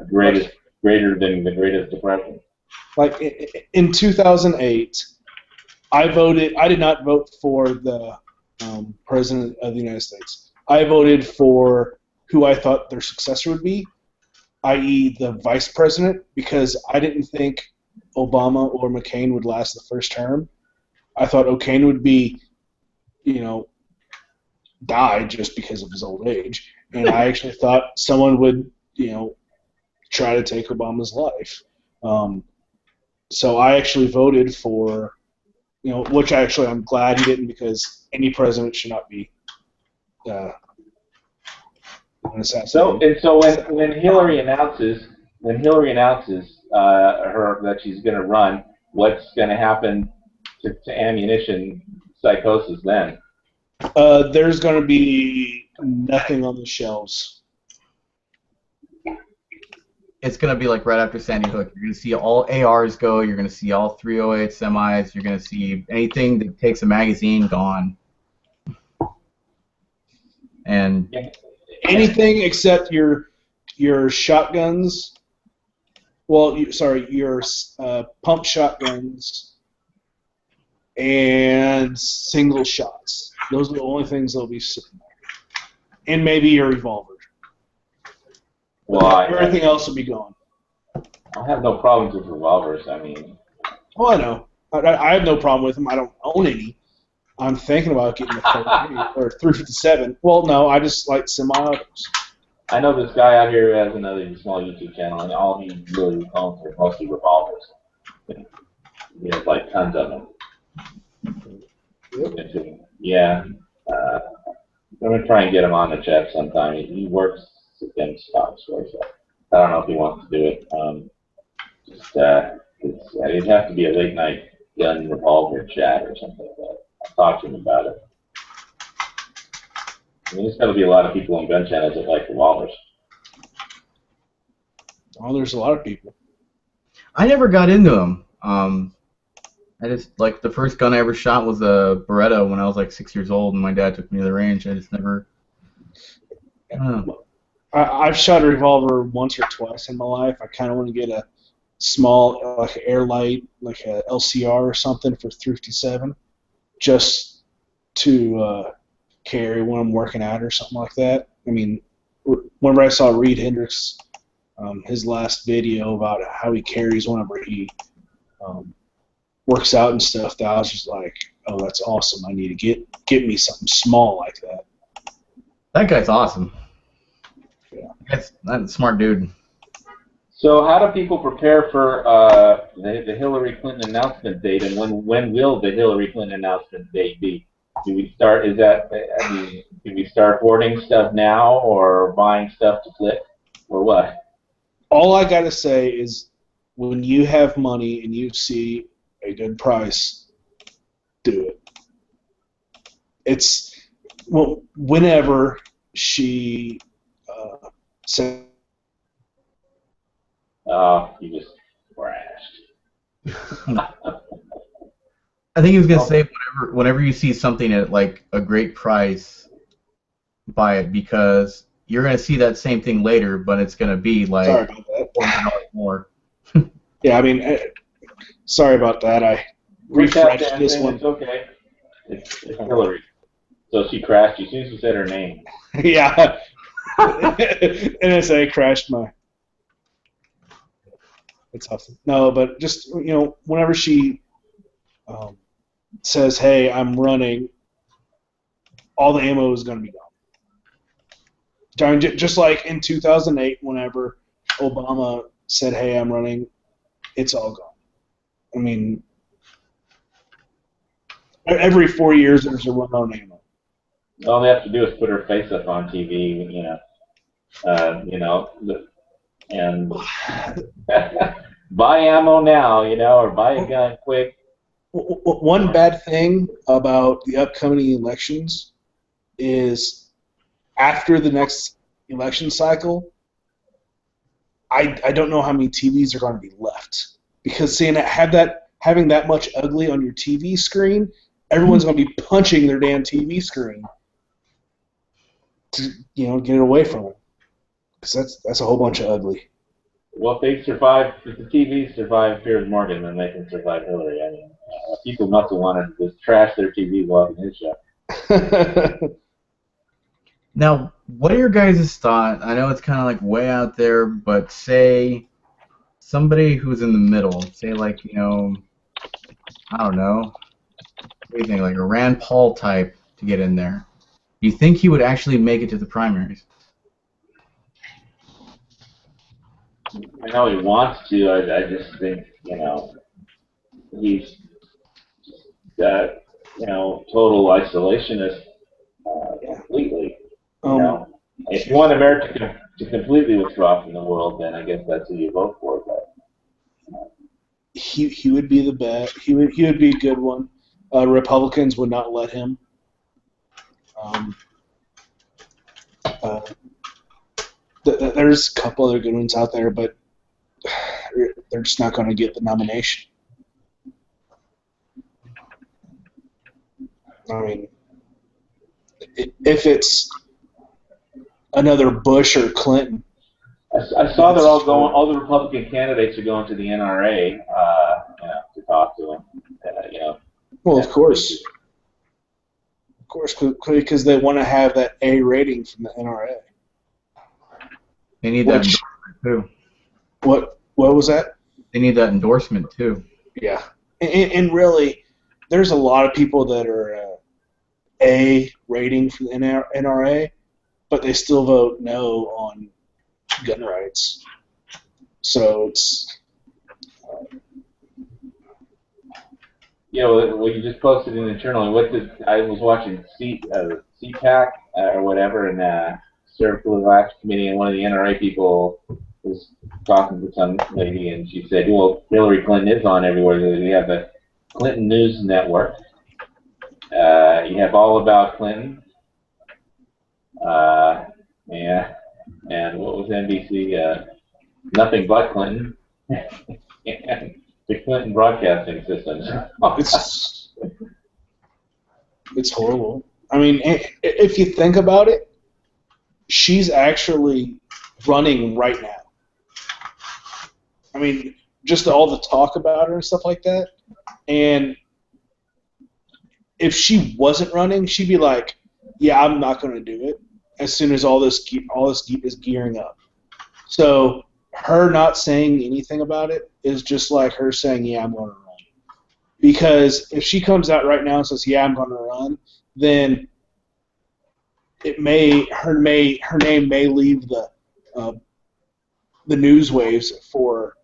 greater than the Greatest Depression. Like in 2008, I did not vote for the President of the United States. I voted for who I thought their successor would be, i.e. the Vice President, because I didn't think Obama or McCain would last the first term. I thought O'Kane would be, die just because of his old age. And I actually thought someone would, try to take Obama's life. So I actually voted for, which I'm glad he didn't, because any president should not be assassinated. So when Hillary announces her that she's going to run, what's going to happen to ammunition Psychosis then? There's going to be nothing on the shelves. It's going to be like right after Sandy Hook. You're going to see all ARs go. You're going to see all 308 semis. You're going to see anything that takes a magazine gone. And anything except your shotguns. Well, your pump shotguns and single shots. Those are the only things that'll be sitting there. And maybe your revolver. Well, everything else will be gone. I have no problems with revolvers. I mean. Oh, I know. I have no problem with them. I don't own any. I'm thinking about getting a 357. Well, no, I just like semi-autos. I know this guy out here who has another small YouTube channel, and all he really owns are mostly revolvers. He has like tons of them. Yep. Yeah. I'm gonna try and get him on the chat sometime. He works in stock stores, so I don't know if he wants to do it. It'd have to be a late night gun revolver chat or something like that. I'll talk to him about it. I mean, there's got to be a lot of people on gun channels that like revolvers. Oh, there's a lot of people. I never got into them. I just, like, the first gun I ever shot was a Beretta when I was like 6 years old, and my dad took me to the range. I just never. I've shot a revolver once or twice in my life. I kind of want to get a small, like an air light, like a LCR or something for 357, just to carry when I'm working out or something like that. I mean, whenever I saw Reed Hendricks, his last video about how he carries whenever he works out and stuff, that I was just like, oh, that's awesome. I need to get me something small like that. That guy's awesome. Yeah. That's a smart dude. So how do people prepare for the Hillary Clinton announcement date, and when will the Hillary Clinton announcement date be? Do we start? Do we start hoarding stuff now, or buying stuff to flip, or what? All I gotta say is, when you have money and you see a good price, do it. It's whenever she said. Oh, you just crashed. I think he was gonna say whenever you see something at like a great price, buy it, because you're gonna see that same thing later, but it's gonna be like Sorry about that. $400 more. Yeah, I mean, sorry about that. I refreshed this one. It's okay. It's Hillary. So she crashed you as soon as you said her name. Yeah. NSA crashed my. It's awesome. No, but just, whenever she says, "Hey, I'm running," all the ammo is going to be gone. Just like in 2008, whenever Obama said, "Hey, I'm running," it's all gone. I mean, every 4 years there's a run on ammo. All they have to do is put her face up on TV, and buy ammo now, or buy a gun quick. One bad thing about the upcoming elections is after the next election cycle, I don't know how many TVs are going to be left, because having that much ugly on your TV screen, everyone's going to be punching their damn TV screen to get it away from them, because that's a whole bunch of ugly. Well, if the TVs survive Piers Morgan, then they can survive Hillary. I mean, people must have wanted to just trash their TV watching his show. Now, what are your guys' thoughts? I know it's kind of like way out there, but say somebody who's in the middle, say like, I don't know, what do you think, like a Rand Paul type to get in there? Do you think he would actually make it to the primaries? I know he wants to. I just think, he's total isolationist completely. If you want America to completely withdraw from the world, then I guess that's who you vote for. But he would be the best. He would be a good one. Republicans would not let him. There's a couple other good ones out there, but they're just not going to get the nomination. I mean, if it's another Bush or Clinton. I saw they're all going. All the Republican candidates are going to the NRA to talk to them. Well, of course, because they want to have that A rating from the NRA. They need that endorsement too. What was that? They need that endorsement too. Yeah, and really, there's a lot of people that are A rating from the NRA, but they still vote no on gun rights. So it's. Well, you just posted it internally. I was watching CPAC or whatever, and Circle of Action Committee, and one of the NRA people was talking to some lady, and she said, "Well, Hillary Clinton is on everywhere. We have the Clinton News Network. You have All About Clinton. And what was NBC? Nothing But Clinton." And the Clinton Broadcasting Systems. It's horrible. I mean, if you think about it, she's actually running right now. I mean, just all the talk about her and stuff like that. And if she wasn't running, she'd be like, "Yeah, I'm not going to do it." as soon as all this is gearing up. So her not saying anything about it is just like her saying, "Yeah, I'm going to run." Because if she comes out right now and says, "Yeah, I'm going to run," then her name may leave the news waves for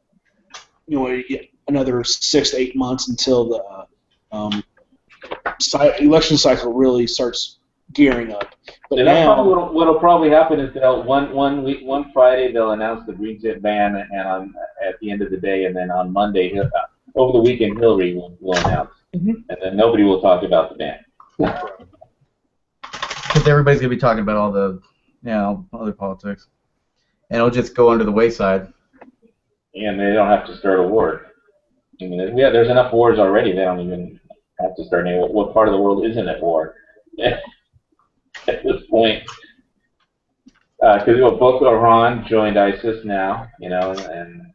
another 6 to 8 months until the election cycle really starts gearing up. But that's now, probably what'll probably happen is they'll one Friday they'll announce the green tip ban, and at the end of the day, and then on Monday, over the weekend, Hillary will announce, and then nobody will talk about the ban. Because everybody's gonna be talking about all the, other politics, and it'll just go under the wayside. And they don't have to start a war. I mean, there's enough wars already. They don't even have to start any. What part of the world isn't at war at this point? Because Boko Haram joined ISIS now, and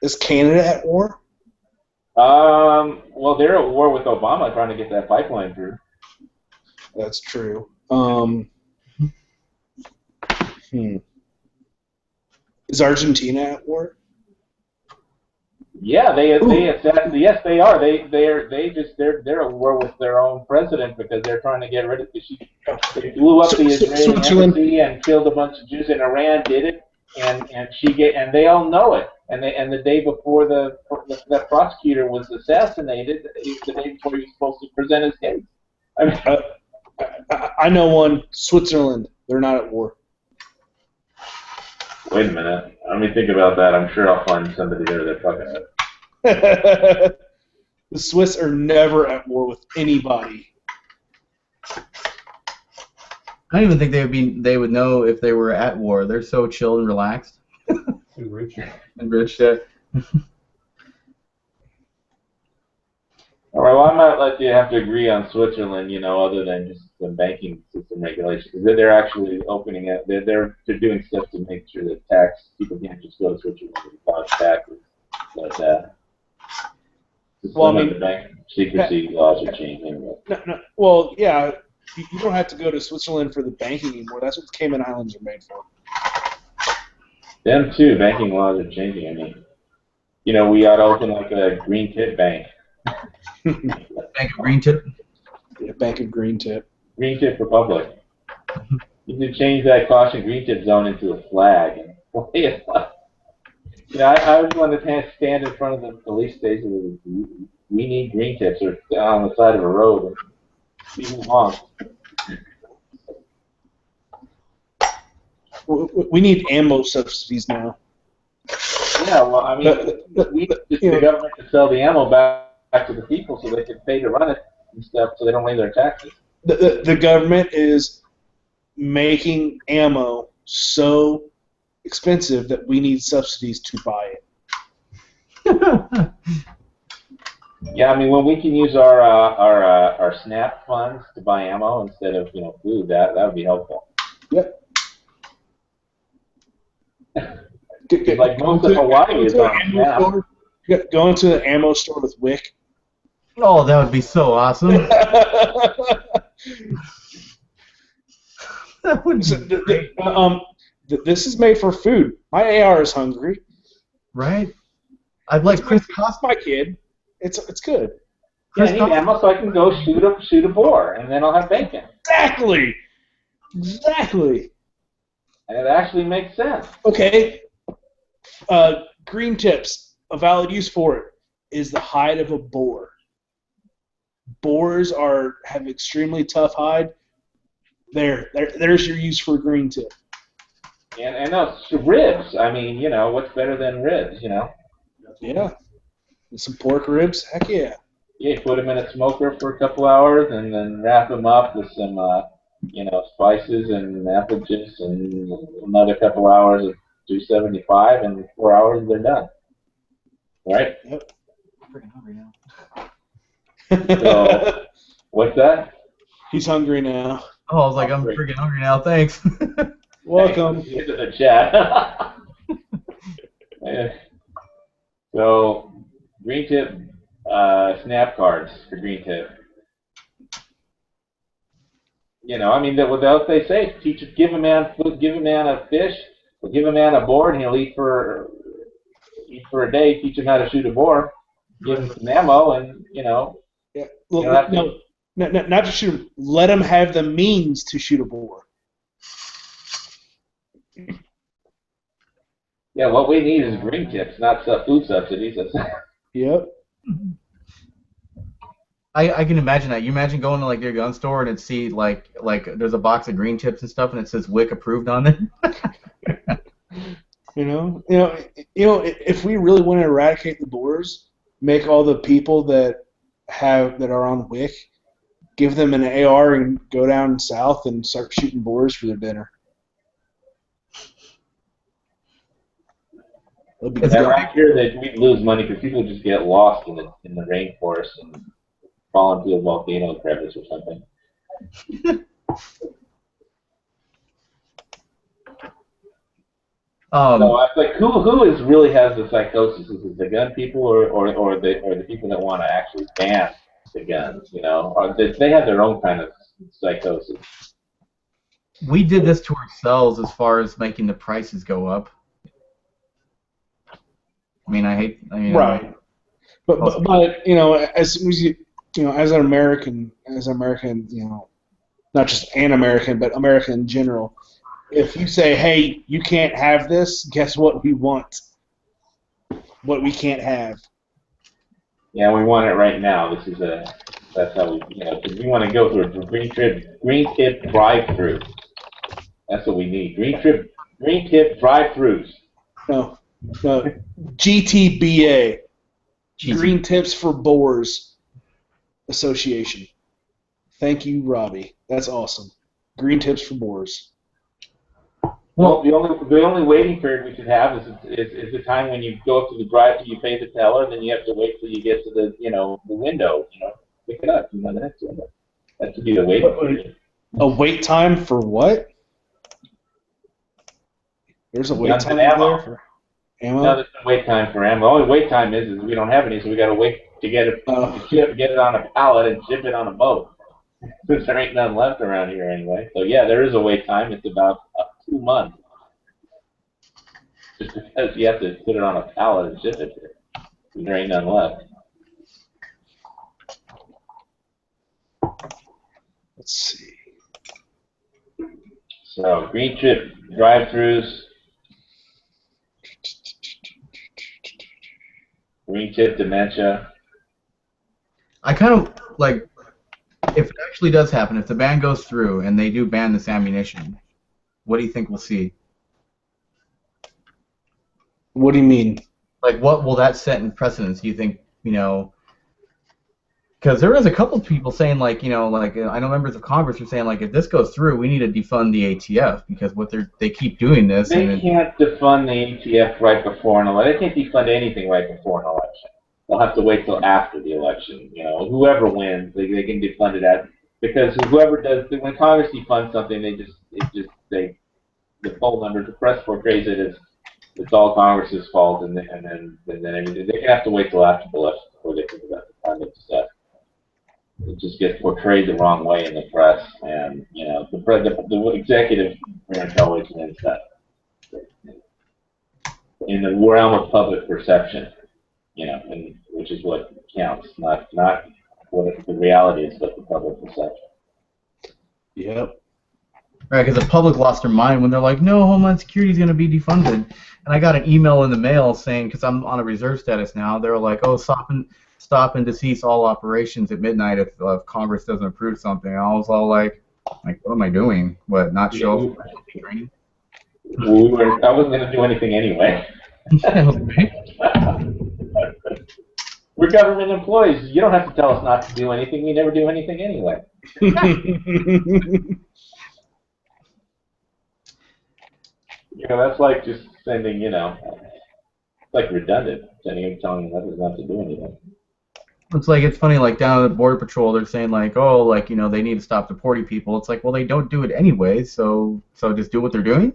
is Canada at war? well, they're at war with Obama trying to get that pipeline through. That's true. Is Argentina at war? Yeah, yes, they are. They're at war with their own president because they're trying to get rid of. They blew up the Israeli embassy and killed a bunch of Jews, and Iran did it, and they all know it. And the day before the prosecutor was assassinated, the day before he was supposed to present his case. I mean, I know one. Switzerland. They're not at war. Wait a minute. Let me think about that. I'm sure I'll find somebody there that's talking about The Swiss are never at war with anybody. I don't even think they would know if they were at war. They're so chill and relaxed. And rich. And rich, yeah. All right, well, I might let you have to agree on Switzerland, other than just the banking system regulations. Because they're actually opening it. They're doing stuff to make sure that people can't just go to Switzerland and dodge taxes. But some of the bank secrecy laws are changing. No, well, yeah, you don't have to go to Switzerland for the banking anymore. That's what the Cayman Islands are made for. Them too, banking laws are changing. I mean, we ought to open like a green tip bank. Bank of Green Tip? Yeah, Bank of Green Tip. Green Tip Republic. You can change that caution green tip zone into a flag. And I was going to stand in front of the police station. We need green tips or on the side of a road. And move on. We need ammo subsidies now. Yeah, well, I mean, the government could sell the ammo back to the people so they can pay to run it and stuff so they don't raise their taxes. The government is making ammo so expensive that we need subsidies to buy it. Yeah, I mean, when we can use our SNAP funds to buy ammo instead of food, that would be helpful. Yep. Like most of Hawaii is on SNAP. Going to the ammo store with Wick. Oh, that would be so awesome. That would be great. This is made for food. My AR is hungry. Right? I'd like Chris Costa. My kid. It's good. Yeah, I need ammo so I can go shoot a boar, and then I'll have bacon. Exactly. And it actually makes sense. Okay. Green tips. A valid use for it is the hide of a boar. Boars have extremely tough hide. There's your use for a green tip. And ribs. I mean, what's better than ribs? Yeah. And some pork ribs. Heck yeah. Yeah, you put them in a smoker for a couple hours, and then wrap them up with some, spices and apple juice, and another couple hours of 275, and 4 hours they're done. Right? Yep. I'm freaking hungry now. So, what's that? He's hungry now. Oh, I was like, I'm freaking hungry now. Thanks. Welcome. Into the chat. So, green tip, snap cards for green tip. I mean, what they say, give a man food, give a man a fish, or give a man a board, and he'll eat for a day. Teach him how to shoot a boar. Give him some ammo, and Yeah. you don't have to. No, not to shoot him. Let him have the means to shoot a boar. Yeah, what we need is green tips, not food subsidies. Yep. I can imagine that. You imagine going to like your gun store and it see like there's a box of green tips and stuff and it says WIC approved on it. If we really want to eradicate the boars, make all the people that are on WIC, give them an AR and go down south and start shooting boars for their dinner. Right here, that we'd lose money because people just get lost in the rainforest and fall into a volcano crevice or something. So I like who really has the psychosis? Is it the gun people or the people that want to actually ban the guns? Or they have their own kind of psychosis. We did this to ourselves as far as making the prices go up. I mean, right. But as soon as as an American, not just an American, but American in general, if you say, hey, you can't have this, guess what we want? What we can't have. Yeah, we want it right now. That's how we, because we want to go through a green tip drive-through. That's what we need. Green tip drive-throughs. No, GTBA. Green Tips for Boars Association. Thank you, Robbie. That's awesome. Green Tips for Boars. Well, the only waiting period we should have is the time when you go up to the drive-thru, you pay the teller, and then you have to wait till you get to the the window, pick it up. That should be the waiting period. A wait time for what? There's a wait time there for ammo. No, there's no wait time for ammo. The only wait time is we don't have any, so we got to wait to get it, get it on a pallet and ship it on a boat. Since there ain't none left around here anyway. So yeah, there is a wait time. It's about 2 months. Just because you have to put it on a pallet and ship it here. There ain't none left. Let's see. So green chip drive-throughs. Green tip dementia. I kind of like, if it actually does happen, if the ban goes through and they do ban this ammunition, what do you think we'll see? What do you mean? Like, what will that set in precedence? Do you think, because there was a couple of people saying, like, I know members of Congress are saying, like, if this goes through, we need to defund the ATF because they keep doing this. They can't defund the ATF right before an election. They can't defund anything right before an election. They'll have to wait till after the election. Whoever wins, they can defund it because whoever does, when Congress defunds something, the poll numbers, the press portrays it as it's all Congress's fault, and then everything. They have to wait till after the election before they think about the funding stuff. It just gets portrayed the wrong way in the press, and the executive branch always wins that in the realm of public perception, and which is what counts, not what the reality is, but the public perception. Yep. Right, because the public lost their mind when they're like, no, Homeland Security is going to be defunded. And I got an email in the mail saying, because I'm on a reserve status now, they're like, oh, stop and cease all operations at midnight if Congress doesn't approve something. And I was all like, what am I doing? What, not show up for training? I wasn't going to do anything anyway. We're government employees. You don't have to tell us not to do anything. We never do anything anyway. That's like just sending, it's like redundant, telling others not to do anything. It's funny, like down at the Border Patrol, they're saying like, oh, like, they need to stop deporting people. It's like, well, they don't do it anyway, so just do what they're doing?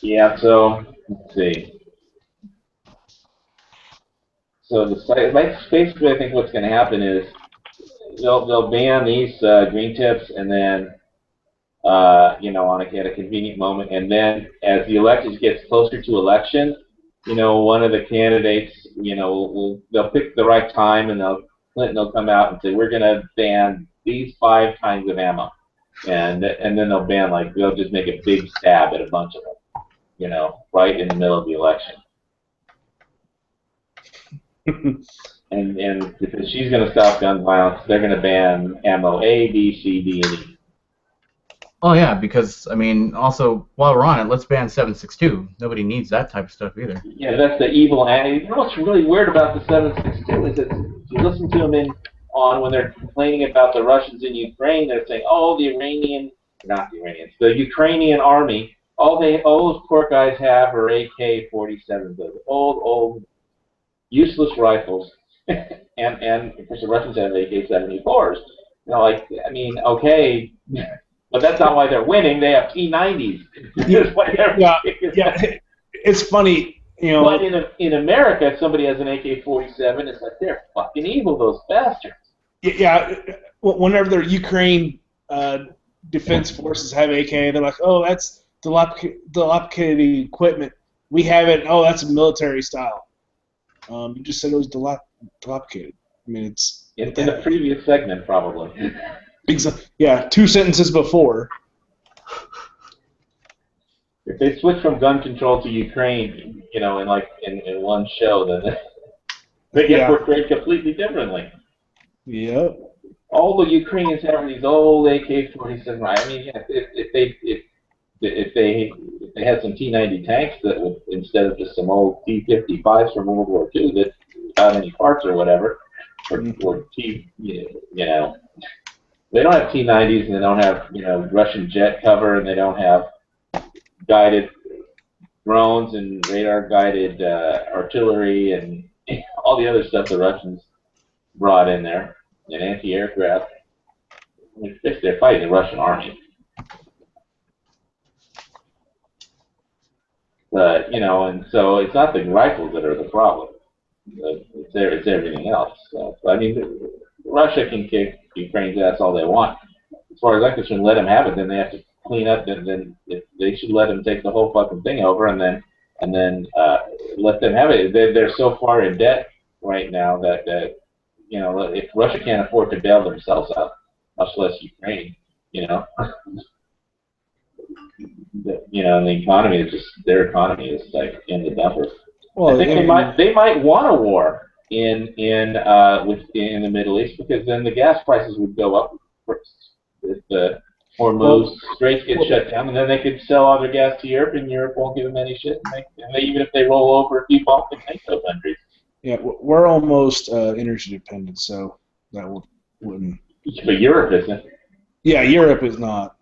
Yeah, so let's see. So basically, I think what's going to happen is they'll ban these green tips, and then at a convenient moment, and then as the election gets closer to election, one of the candidates, they'll pick the right time, and Clinton will come out and say, we're going to ban these 5 kinds of ammo, and then they'll just make a big stab at a bunch of them, right in the middle of the election. And because she's going to stop gun violence, they're going to ban ammo A, B, C, D, and E. Oh yeah, because I mean, also while we're on it, let's ban 7.62. Nobody needs that type of stuff either. Yeah, that's the evil. And what's really weird about the 7.62 is that if you listen to them when they're complaining about the Russians in Ukraine, they're saying, oh, the Ukrainian army, all those poor guys have are AK-47s, those old, useless rifles, and of course the Russians have AK-74s. Okay. But that's not why they're winning. They have T90s. Yeah. It's funny, But in America, if somebody has an AK-47, it's like they're fucking evil, those bastards. Yeah. Whenever their Ukraine defense forces have AK, they're like, oh, that's dilapidated equipment. We have it. Oh, that's a military style. You just said it was dilapidated. I mean, it's in the previous segment, probably. Yeah, 2 sentences before. If they switch from gun control to Ukraine, in one show, then they get portrayed completely differently. Yep. All the Ukrainians have these old AK-47. I mean, if they had some T-90 tanks that would, instead of just some old T-55s from World War II that without any parts or whatever, or they don't have T-90s, and they don't have Russian jet cover, and they don't have guided drones and radar-guided artillery and all the other stuff the Russians brought in there, and anti-aircraft. They're fighting the Russian army. But and so it's not the rifles that are the problem. It's everything else. So, I mean, Russia can kick Ukraine's ass all they want. As far as I'm concerned, let them have it. Then they have to clean up. Then they should let them take the whole fucking thing over, and then let them have it. They're so far in debt right now that if Russia can't afford to bail themselves out, much less Ukraine, and the economy is just their economy is like in the dumper. Well, I think they might want a war in the Middle East, because then the gas prices would go up first if the Hormuz Straits get shut down, and then they could sell all their gas to Europe, and Europe won't give them any shit. Even if they roll over a few Baltic NATO countries. Yeah, we're almost energy dependent, so that wouldn't. But Europe isn't. Yeah, Europe is not.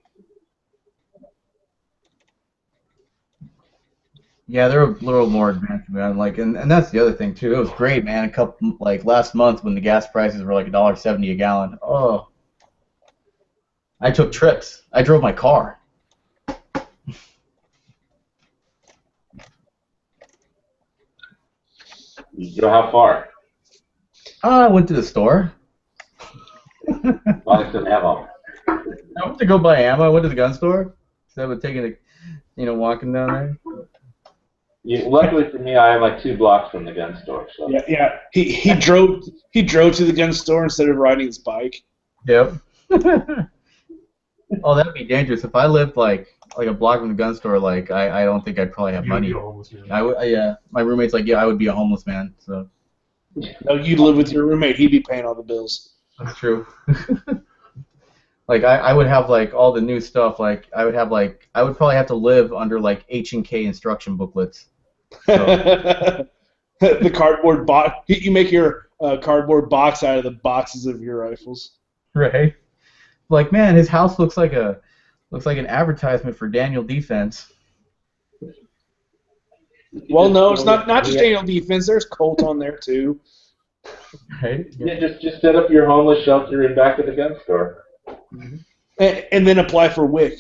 Yeah, they're a little more advanced, man. And that's the other thing too. It was great, man. Last month when the gas prices were like $1.70 a gallon. Oh, I took trips. I drove my car. You go how far? I went to the store. Buy some ammo. I went to go buy ammo. I went to the gun store instead of taking walking down there. Yeah, luckily for me, I am like 2 blocks from the gun store. So. Yeah. He drove to the gun store instead of riding his bike. Yep. Oh, that'd be dangerous. If I lived like a block from the gun store, I don't think I'd probably have money. You'd be a homeless man. Yeah. My roommate's like, yeah, I would be a homeless man. So. No, you'd live with your roommate. He'd be paying all the bills. That's true. I would have all the new stuff. I would probably have to live under H&K instruction booklets. So. The cardboard box. You make your cardboard box out of the boxes of your rifles. Right. Man, his house looks like an advertisement for Daniel Defense. Well, no, it's not just Daniel Defense. There's Colt on there too. Right. Yeah, just set up your homeless shelter in back of the gun store. Mm-hmm. And then apply for WIC.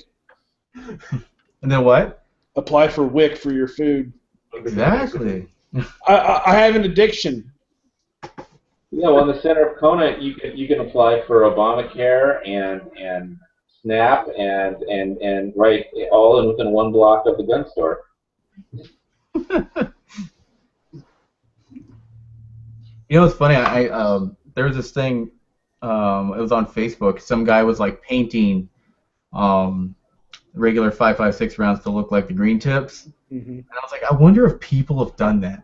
And then what? apply for WIC for your food. Exactly. I have an addiction. Yeah, well, in the center of Kona, you can apply for Obamacare and SNAP and right all within one block of the gun store. You know what's funny? There was this thing. It was on Facebook. Some guy was like painting regular 5.56 rounds to look like the green tips, and I was like, I wonder if people have done that.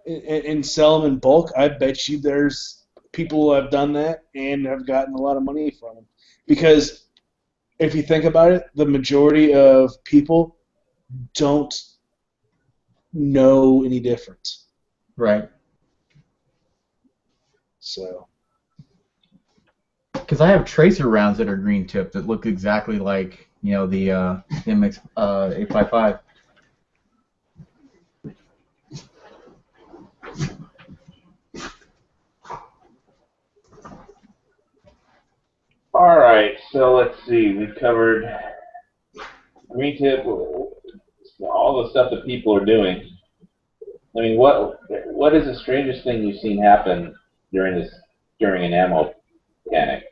And sell them in bulk. I bet you there's people who have done that and have gotten a lot of money from them. Because if you think about it, the majority of people don't know any difference. Right. So. Because I have tracer rounds that are green tipped that look exactly like, the MX 855. All right, so let's see. We've covered green tip, all the stuff that people are doing. I mean, what is the strangest thing you've seen happen during an ammo panic?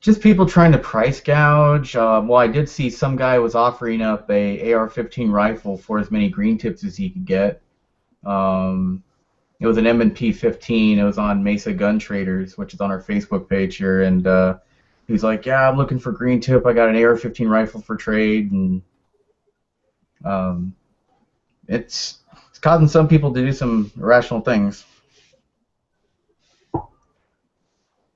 Just people trying to price gouge. Well, I did see some guy was offering up a AR-15 rifle for as many green tips as he could get. It was an M&P 15. It was on Mesa Gun Traders, which is on our Facebook page here, and he's like, "Yeah, I'm looking for green tip. I got an AR-15 rifle for trade," and it's causing some people to do some irrational things.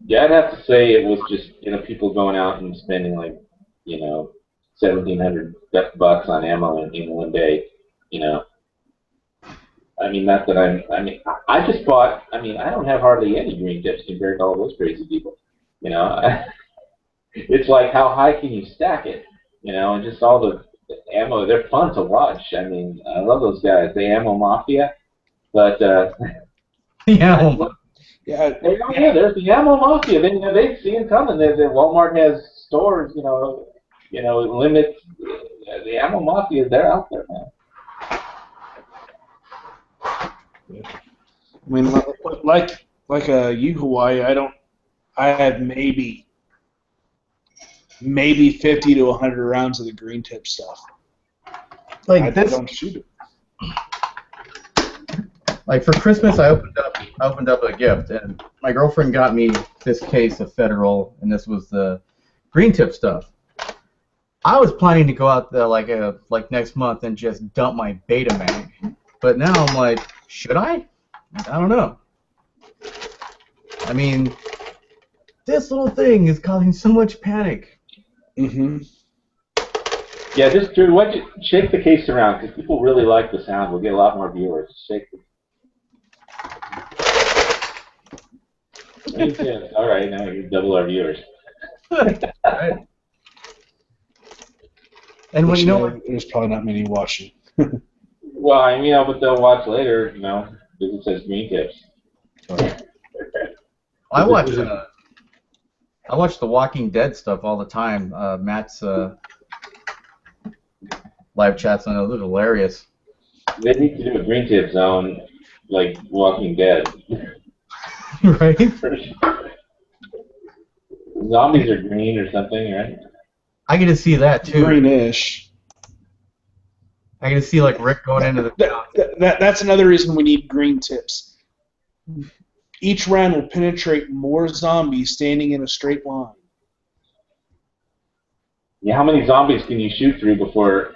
Yeah, I'd have to say it was just people going out and spending like $1,700 on ammo in one day. I mean, not that I just bought. I mean, I don't have hardly any green tips compared to all those crazy people. It's like how high can you stack it? And just all the ammo. They're fun to watch. I mean, I love those guys. The Ammo Mafia, but Yeah. Yeah, there's the Ammo Mafia. They see it coming. Walmart has stores. Limits. The Ammo Mafia. They're out there, man. I mean, like you, Hawaii. I have maybe 50 to 100 rounds of the green tip stuff. Like I this. don't shoot it. Like for Christmas, I opened up a gift, and my girlfriend got me this case of Federal, and this was the green tip stuff. I was planning to go out there like next month and just dump my beta mag, but now I'm like, should I? I don't know. I mean, this little thing is causing so much panic. Mm-hmm. Yeah, just Drew, shake the case around because people really like the sound. We'll get a lot more viewers. Shake it. All right, now you double our viewers. Right. And when there's probably not many watching. Well, but they'll watch later, because it says green tips. I watch The Walking Dead stuff all the time. Matt's live chats on those are hilarious. They need to do a green tip zone like Walking Dead. Right? Zombies are green or something, right? I get to see that too. Greenish. I get to see like Rick going into the. That's another reason we need green tips. Each round will penetrate more zombies standing in a straight line. Yeah, how many zombies can you shoot through before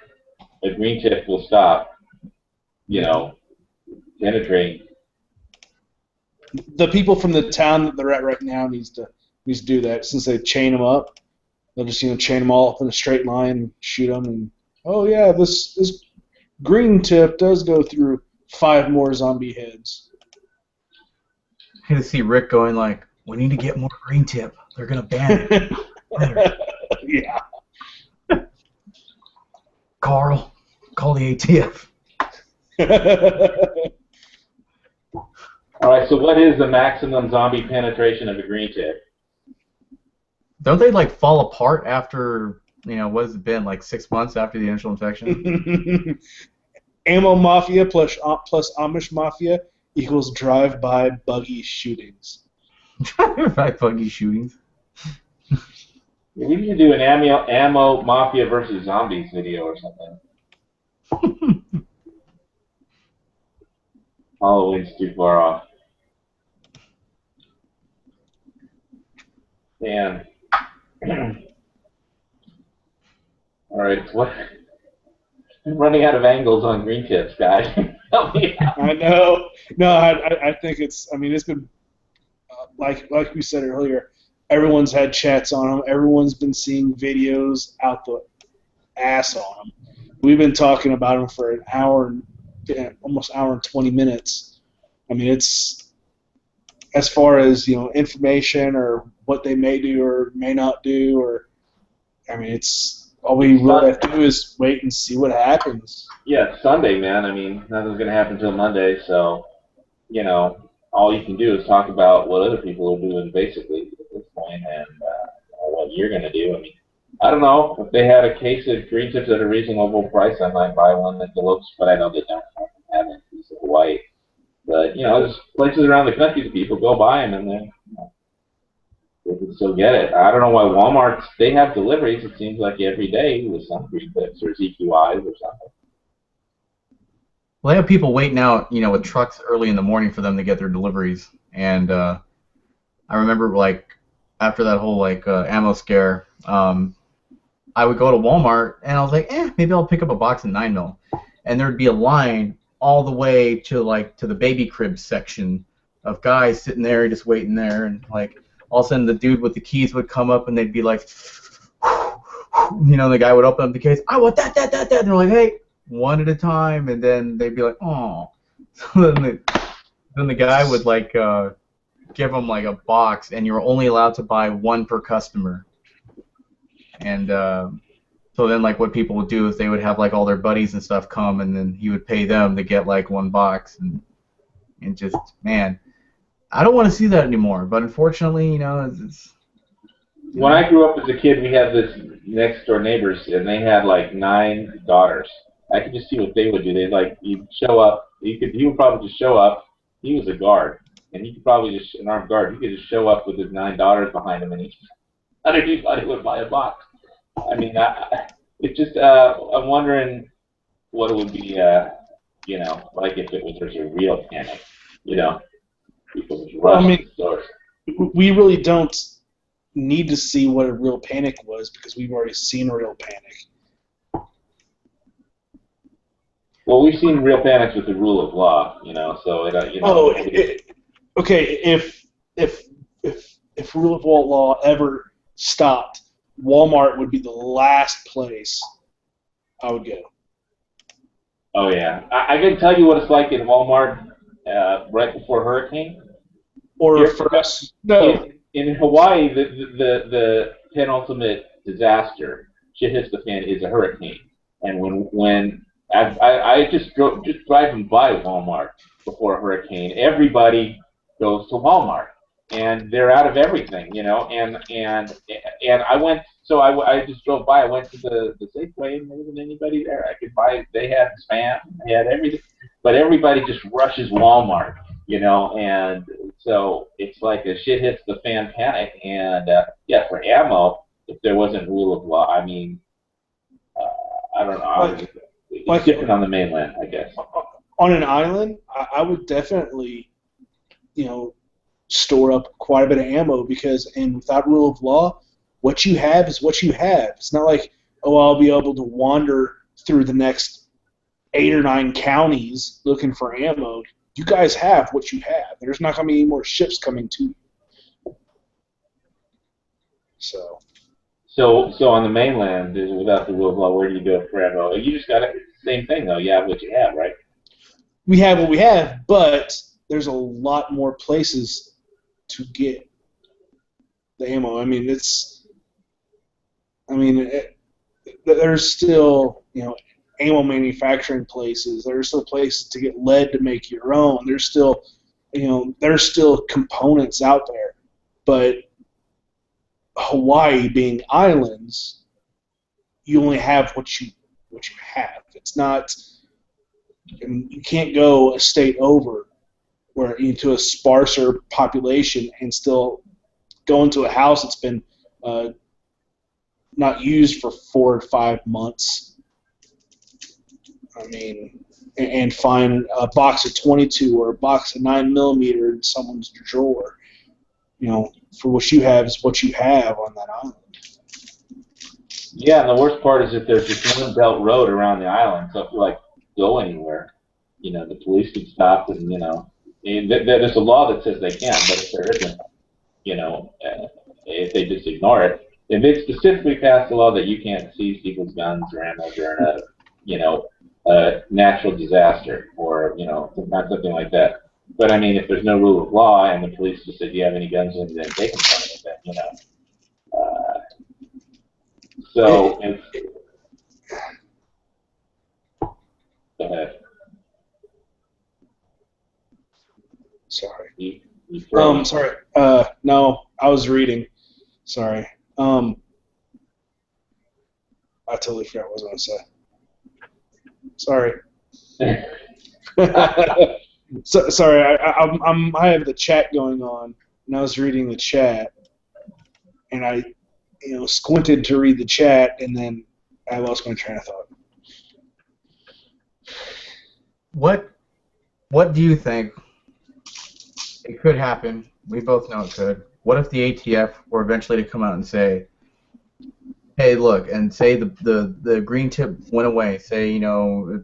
a green tip will stop? Penetrating. The people from the town that they're at right now needs to do that. Since they chain them up, they'll just chain them all up in a straight line and shoot them. And oh yeah, this green tip does go through 5 more zombie heads. I get to see Rick going like, "We need to get more green tip. They're gonna ban it." Yeah. Carl, call the ATF. All right, so what is the maximum zombie penetration of a green tip? Don't they like fall apart after, what has it been, like 6 months after the initial infection? Ammo Mafia plus Amish Mafia equals drive-by buggy shootings. Drive-by buggy shootings. We need to do an ammo mafia versus zombies video or something. Halloween's too far off. Man. All right, what? I'm running out of angles on green tips, guys. Help me out. I know. No, I think it's. I mean, it's been like we said earlier. Everyone's had chats on them. Everyone's been seeing videos out the ass on them. We've been talking about them for an hour, almost hour and 20 minutes. I mean, it's as far as information or what they may do or may not do, or I mean, it's all we really have to do is wait and see what happens. Yeah, it's Sunday, man. I mean, nothing's gonna happen until Monday, so all you can do is talk about what other people are doing, basically, at this point, and what you're gonna do. I mean, I don't know if they had a case of green tips at a reasonable price, I might buy one at the looks, but I know they don't have it. It's Hawaii. But, there's places around the country that people go buy them, and then they can still get it. I don't know why Walmart, they have deliveries, it seems like every day with some green tips or ZQIs or something. Well, they have people waiting out, with trucks early in the morning for them to get their deliveries. And I remember, like, after that whole, ammo scare, I would go to Walmart, and I was like, maybe I'll pick up a box of 9mm. And there'd be a line all the way to the baby crib section of guys sitting there just waiting there, and all of a sudden the dude with the keys would come up and they'd be like, the guy would open up the case, I want that, and they're like, hey, one at a time, and then they'd be like, oh. So then the guy would give them a box, and you're only allowed to buy one per customer. And so then what people would do is they would have all their buddies and stuff come, and then he would pay them to get one box, and just, man, I don't want to see that anymore. But unfortunately, it's when I grew up as a kid, we had this next door neighbors, and they had 9 daughters. I could just see what they would do. They'd you'd show up. He would probably just show up. He was a guard, and he could probably just an armed guard. He could just show up with his 9 daughters behind him, and everybody would buy a box. I mean, it's just I'm wondering what it would be, like if there's a real panic, people just rush to the stores. We really don't need to see what a real panic was because we've already seen a real panic. Well, we've seen real panics with the rule of law, so okay. If rule of law ever stopped, Walmart would be the last place I would go. Oh yeah, I can tell you what it's like in Walmart right before hurricane. Or for us, no. In Hawaii, the penultimate disaster, shit hits the fan, is a hurricane. And when I just driving by Walmart before a hurricane, everybody goes to Walmart, and they're out of everything, And I went, so I just drove by. I went to the Safeway, and there wasn't anybody there. I could buy. They had Spam, they had everything, but everybody just rushes Walmart, And so it's like a shit hits the fan panic. And yeah, for ammo, if there wasn't rule of law, I mean, I don't know. It's different on the mainland, I guess. On an island, I would definitely, store up quite a bit of ammo because, without rule of law, what you have is what you have. It's not like, I'll be able to wander through the next 8 or 9 counties looking for ammo. You guys have what you have. There's not going to be any more ships coming to you. So on the mainland, without the rule of law, where do you go for ammo? You just got it. Same thing though. You have what you have, right? We have what we have, but there's a lot more places to get the ammo. I mean, there's still ammo manufacturing places. There's still places to get lead to make your own. There's still there's still components out there, but Hawaii being islands, you only have what you have. It's not. You can't go a state over where into a sparser population and still go into a house that's been not used for 4 or 5 months. I mean, and find a box of 22 or a box of 9mm in someone's drawer. For what you have is what you have on that island. Yeah, and the worst part is that there's this one belt road around the island, so if you go anywhere, the police can stop and there's a law that says they can, but if there isn't, if they just ignore it, if they specifically pass the law that you can't seize people's guns or ammo during a natural disaster or something like that. But I mean, if there's no rule of law and the police just say, "Do you have any guns?" and then they can find it, then So it's, go ahead. Sorry. You froze. Sorry. No, I was reading. Sorry. I totally forgot what I was going to say. Sorry. Sorry. I have the chat going on, and I was reading the chat, and I, squinted to read the chat, and then I lost my train of thought. What do you think? It could happen. We both know it could. What if the ATF were eventually to come out and say, "Hey, look," and say the green tip went away. Say,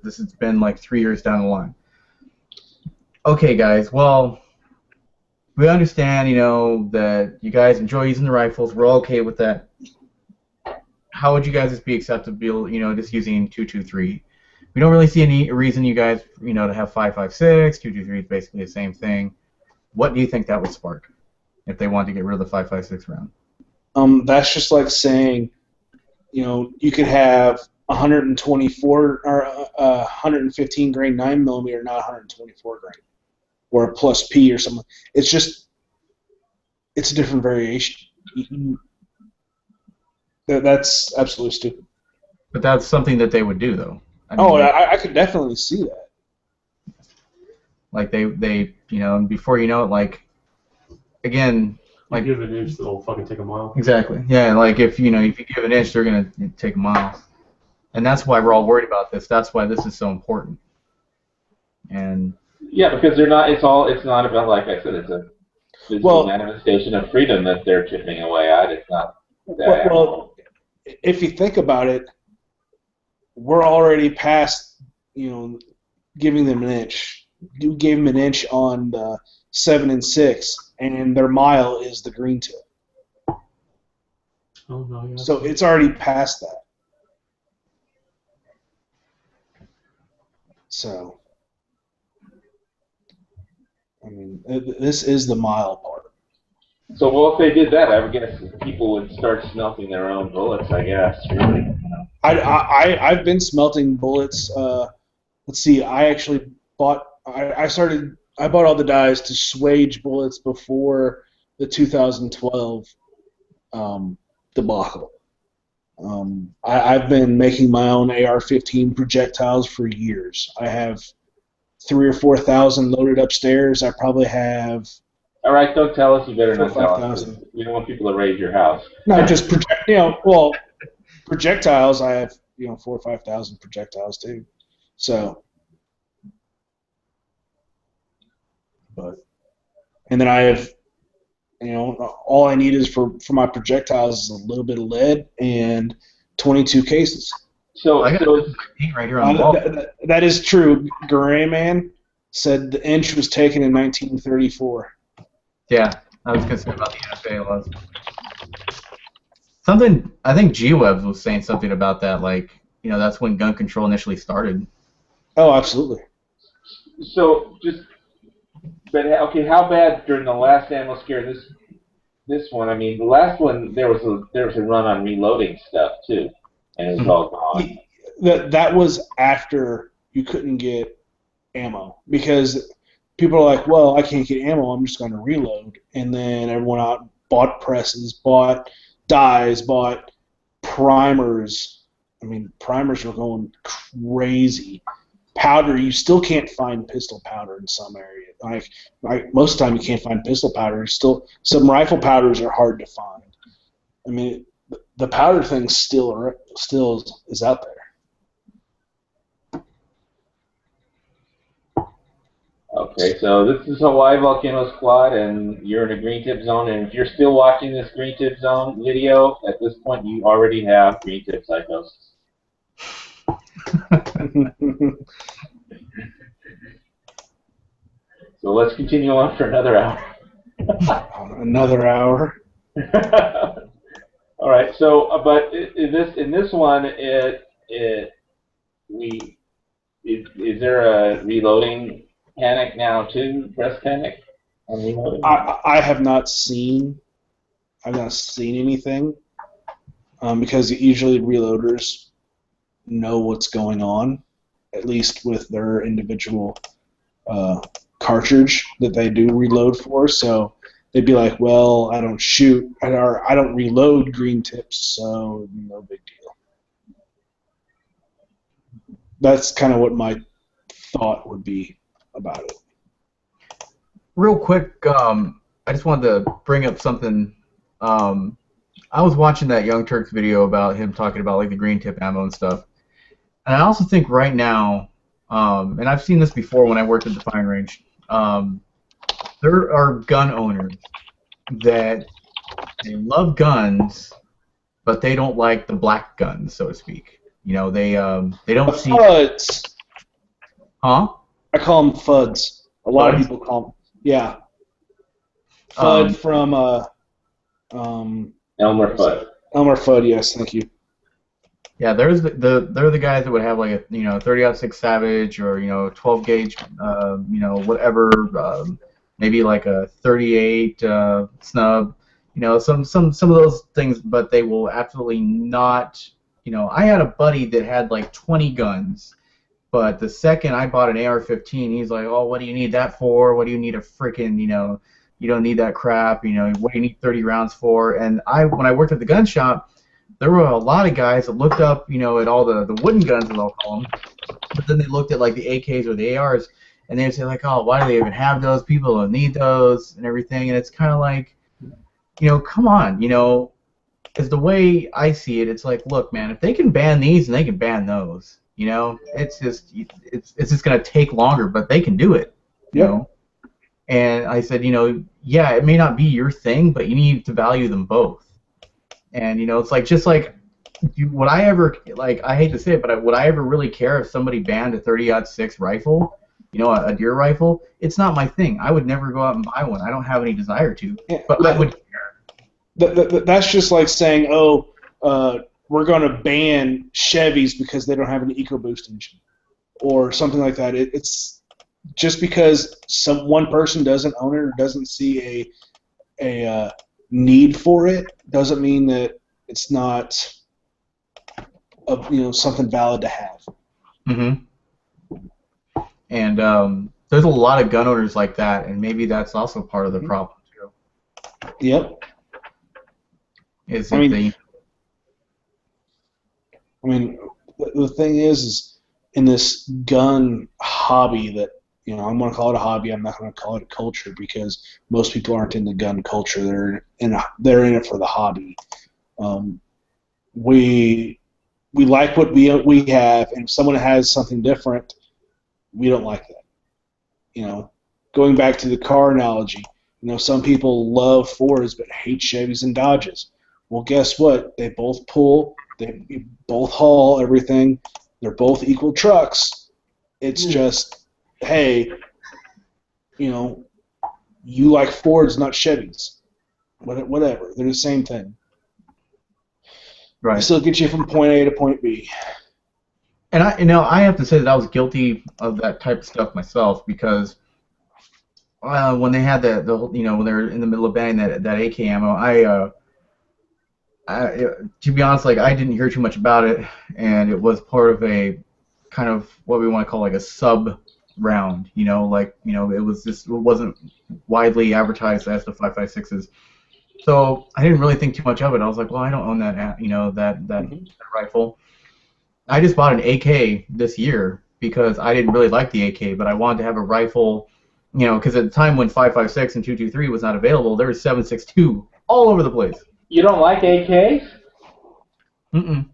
this has been like 3 years down the line. Okay, guys. Well, we understand, that you guys enjoy using the rifles. We're all okay with that. How would you guys just be acceptable, just using 223? We don't really see any reason you guys, to have 5.56. 223 is basically the same thing. What do you think that would spark if they wanted to get rid of the 5.56 round? That's just like saying, you could have 124 or 115 grain 9mm, not 124 grain, or a plus P or something. It's a different variation. That's absolutely stupid. But that's something that they would do, though. I could definitely see that. Like they before you know it, again, You give an inch, they'll fucking take a mile. Exactly. Yeah, if you give an inch, they're gonna take a mile, and that's why we're all worried about this. That's why this is so important. And yeah, because they're not. It's not about, like I said, it's a physical manifestation of freedom that they're chipping away at. It's not. Well, if you think about it, we're already past, giving them an inch. You gave them an inch on the 7 and 6, and their mile is the green tip. Oh, no, yeah. So it's already past that. So, I mean, this is the mile part. So, well, if they did that, I would guess people would start smelting their own bullets, I guess, really. I've been smelting bullets. Let's see, I actually bought. I bought all the dies to swage bullets before the 2012 debacle. I've been making my own AR-15 projectiles for years. I have 3,000 or 4,000 loaded upstairs. I probably have. All right, don't tell us. You better not tell 5,000. us. We don't want people to raid your house. No, just projectiles. I have 4,000 or 5,000 projectiles too. So, and then I have, all I need is for my projectiles is a little bit of lead and 22 cases. So I got right here on the wall. That is true. Gray Man said the inch was taken in 1934. Yeah, I was concerned about the NFA laws. Something, I think G-Webs was saying something about that, that's when gun control initially started. Oh, absolutely. So but okay, how bad during the last ammo scare? This one, I mean, the last one there was a run on reloading stuff too, and it was all gone. That was after you couldn't get ammo because people are like, well, I can't get ammo, I'm just going to reload. And then everyone out bought presses, bought dyes, bought primers. I mean, primers were going crazy. Powder, you still can't find pistol powder in some areas. Like most of the time, you can't find pistol powder. Still, some rifle powders are hard to find. I mean, the powder thing still is out there. Okay, so this is Hawaii Volcano Squad, and you're in a green tip zone. And if you're still watching this green tip zone video, at this point, you already have green tip psychosis. So let's continue on for another hour. Another hour. All right. So, but in this one, is there a reloading panic now too? Breast panic on reloading? I have not seen. I've not seen anything because usually reloaders know what's going on, at least with their individual cartridge that they do reload for. So they'd be like, well, I don't shoot, or I don't reload green tips, so no big deal. That's kind of what my thought would be about it. Real quick, I just wanted to bring up something. I was watching that Young Turks video about him talking about like the green tip ammo and stuff. And I also think right now, and I've seen this before when I worked at the firing range, there are gun owners that they love guns, but they don't like the black guns, so to speak. You know, they don't see. FUDs. Huh? I call them FUDs. A lot of FUDs? people call them. Yeah. FUD from Elmer Fudd. Elmer Fudd. Yes, thank you. Yeah, there's they're the guys that would have like a 30-06 Savage or 12 gauge whatever, maybe like a 38 snub, some of those things, but they will absolutely not. I had a buddy that had like 20 guns, but the second I bought an AR-15, he's like, oh, what do you need that for? What do you need a freaking you don't need that crap. What do you need 30 rounds for? And when I worked at the gun shop, there were a lot of guys that looked up, at all the wooden guns, as I'll call them, but then they looked at like the AKs or the ARs, and they would say like, oh, why do they even have those? People don't need those and everything. And it's kind of like, come on, as the way I see it, it's like, look, man, if they can ban these and they can ban those, it's just gonna take longer, but they can do it, you know. And I said, yeah, it may not be your thing, but you need to value them both. And it's like just like, would I ever, like, I hate to say it, but would I ever really care if somebody banned a 30-06 rifle, a deer rifle? It's not my thing. I would never go out and buy one. I don't have any desire to, but I would care. That's just like saying, oh, we're going to ban Chevys because they don't have an EcoBoost engine, or something like that. It's just because one person doesn't own it or doesn't see a need for it doesn't mean that it's not something valid to have. Mm-hmm. And there's a lot of gun owners like that, and maybe that's also part of the problem too. Yep. The thing is in this gun hobby that I'm going to call it a hobby. I'm not going to call it a culture because most people aren't in the gun culture. They're in it for the hobby. We like what we have, and if someone has something different, we don't like that. Going back to the car analogy, some people love Fords but hate Chevys and Dodges. Well, guess what? They both pull. They both haul everything. They're both equal trucks. It's just, hey, you like Fords, not Chevys. Whatever. They're the same thing. Right. They still get you from point A to point B. And I have to say that I was guilty of that type of stuff myself because when they had when they were in the middle of banning that AK ammo, to be honest, like, I didn't hear too much about it, and it was part of a kind of what we want to call like a sub round. It was just, it wasn't widely advertised as the 5.56s. So I didn't really think too much of it. I was like, well, I don't own that rifle. I just bought an AK this year because I didn't really like the AK, but I wanted to have a rifle, because at the time when 5.56 and 2.23 was not available, there was 7.62 all over the place. You don't like AKs? Mm-mm.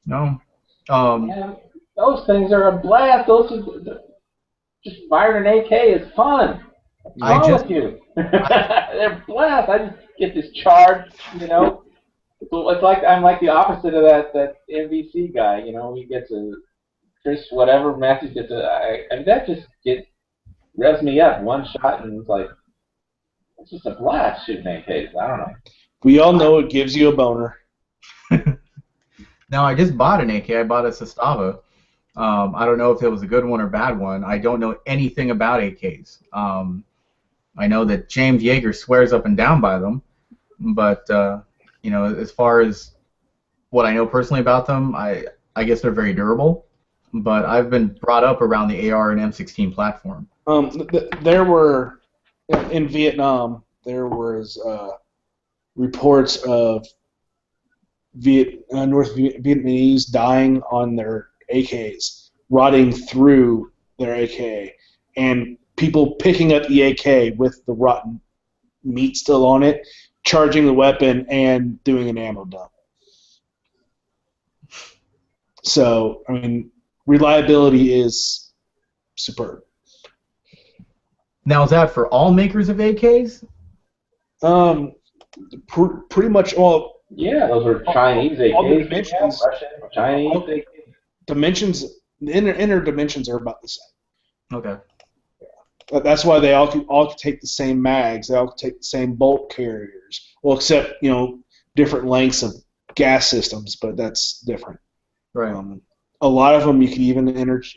No. Man, those things are a blast. Just firing an AK is fun. What's wrong with you? They're blast. I just get this charge, It's like I'm like the opposite of that NBC guy. He gets a Chris whatever message. That just revs me up one shot, and it's like it's just a blast shooting AKs. I don't know. We all know it gives you a boner. Now I just bought an AK. I bought a Sestava. I don't know if it was a good one or bad one. I don't know anything about AKs. I know that James Yeager swears up and down by them, but as far as what I know personally about them, I guess they're very durable. But I've been brought up around the AR and M16 platform. There were in Vietnam. There was reports of North Vietnamese dying on their AKs, rotting through their AK, and people picking up the AK with the rotten meat still on it, charging the weapon, and doing an ammo dump. So, I mean, reliability is superb. Now, is that for all makers of AKs? Pretty much all. Yeah, those are Chinese AKs. All the dimensions, Russian, Chinese AKs. Dimensions, the inner dimensions are about the same. Okay. That's why they all take the same mags. They all take the same bolt carriers. Well, except different lengths of gas systems, but that's different. Right. A lot of them you can even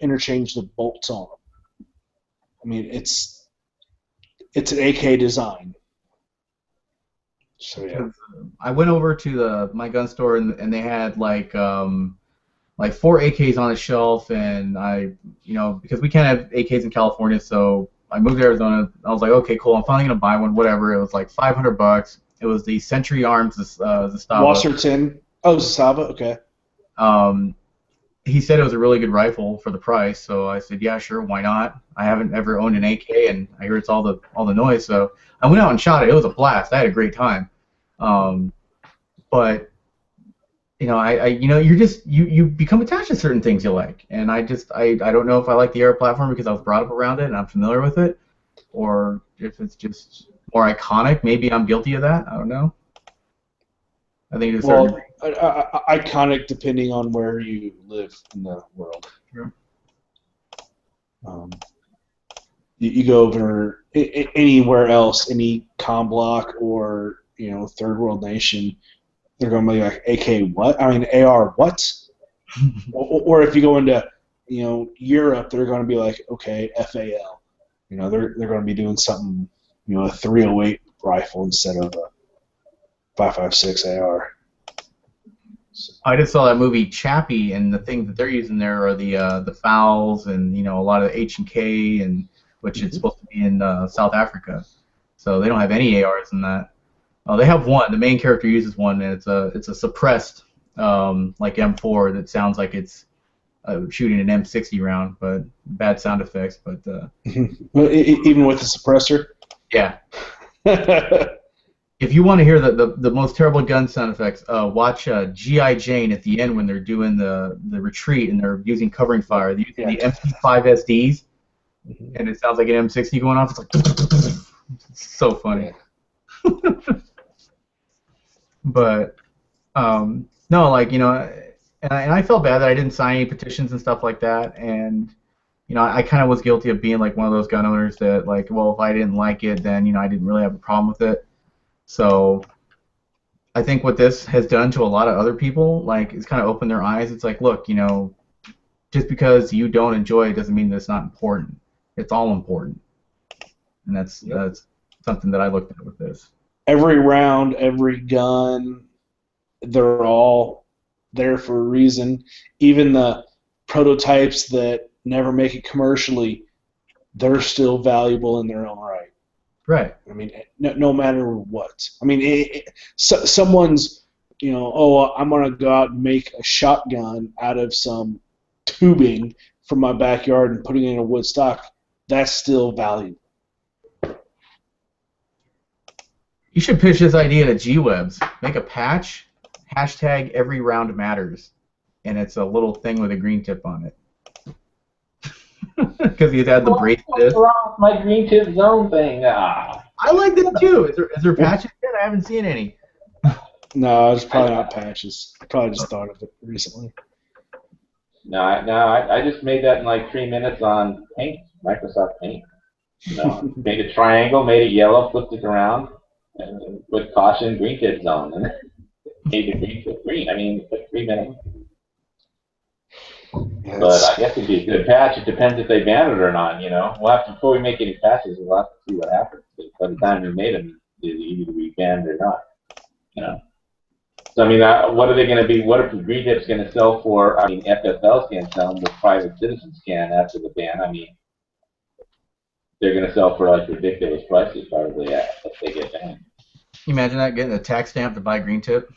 interchange the bolts on them. I mean, it's an AK design. So yeah. I went over to my gun store and they had like 4 AKs on a shelf, and because we can't have AKs in California, so I moved to Arizona. I was like, okay, cool. I'm finally gonna buy one. Whatever. It was like $500. It was the Century Arms Zastava. Wasserton. Oh, Zastava. Okay. He said it was a really good rifle for the price, so I said, yeah, sure, why not? I haven't ever owned an AK, and I hear it's all the noise, so I went out and shot it. It was a blast. I had a great time. But you become attached to certain things you like, and I don't know if I like the AR platform because I was brought up around it and I'm familiar with it, or if it's just more iconic. Maybe I'm guilty of that. I don't know. I think it's iconic depending on where you live in the world. Sure. You go over anywhere else, any comm block or third world nation, they're going to be like, AK what? I mean, AR what? or if you go into Europe, they're going to be like, okay, FAL. They're going to be doing something, a 308 rifle instead of a 5.56 AR. I just saw that movie Chappie, and the things that they're using there are the fouls and a lot of H&K, and which is supposed to be in South Africa. So they don't have any ARs in that. They have one. The main character uses one, and it's a suppressed like M4 that sounds like it's shooting an M60 round, but bad sound effects. But even with the suppressor. Yeah. If you want to hear the most terrible gun sound effects, watch G.I. Jane at the end when they're doing the retreat and they're using covering fire. They're using the MP5 SDs, and it sounds like an M60 going off. It's like it's so funny. But no, and I felt bad that I didn't sign any petitions and stuff like that, and I kind of was guilty of being like one of those gun owners that like, well, if I didn't like it, then I didn't really have a problem with it. So I think what this has done to a lot of other people, like, it's kind of opened their eyes. It's like, look, just because you don't enjoy it doesn't mean that it's not important. It's all important, and that's something that I looked at with this. Every round, every gun, they're all there for a reason. Even the prototypes that never make it commercially, they're still valuable in their own right. Right. I mean, no matter what. I mean, someone's, oh, I'm going to go out and make a shotgun out of some tubing from my backyard and putting it in a wood stock. That's still valuable. You should pitch this idea to G-Webs. Make a patch, hashtag every round matters, and it's a little thing with a green tip on it. Because he's had the brace What's wrong with my green tip zone thing? Ah. I like that too. Is there patches yet? I haven't seen any. No, it's probably not patches. I probably just thought of it recently. No, I just made that in like 3 minutes on Paint, Microsoft Paint. Made a triangle, made it yellow, flipped it around, and with caution, green tip zone, and made the green tip green. I mean, it took 3 minutes. Yes. But I guess it'd be a good patch. It depends if they ban it or not. We'll have to, before we make any patches, we'll have to see what happens. By the time we made them, it'll either be banned or not. So I mean, what are they going to be? What if the green tip's going to sell for? I mean, FFLs can't sell them, but private citizens can after the ban. I mean, they're going to sell for like ridiculous prices probably if they get banned. Can you imagine that, getting a tax stamp to buy green tip?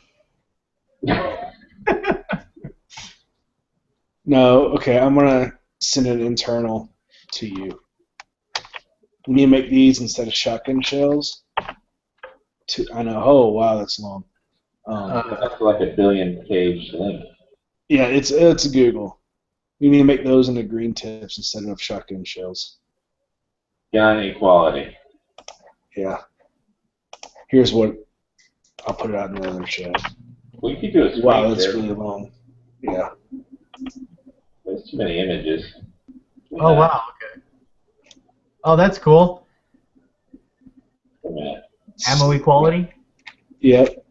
No, okay, I'm going to send an internal to you. We need to make these instead of shotgun shells. I know. Oh, wow, that's long. That's like a 1 billion page link. Yeah, it's a Google. We need to make those into green tips instead of shotgun shells. Gun equality. Yeah. Here's what I'll put it out in the other chat. We could do a screen Wow, that's share. really long. Yeah. There's too many images. Oh, wow, okay. Oh, that's cool. A minute. Ammo equality? Yep.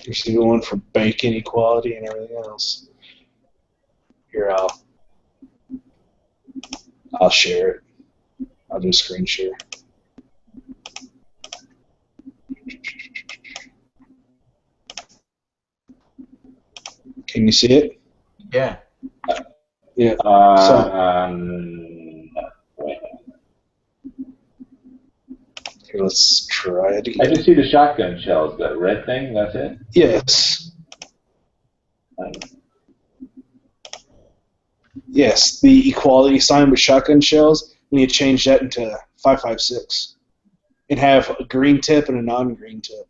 There's even one for bacon equality and everything else. Here, I'll share it. I'll do a screen share. Can you see it? Yeah. Yeah. Wait. Here, let's try it I again. just see the shotgun shells, that red thing, that's it? Yes. Yes, the equality sign with shotgun shells, we need to change that into 5.56 and have a green tip and a non-green tip.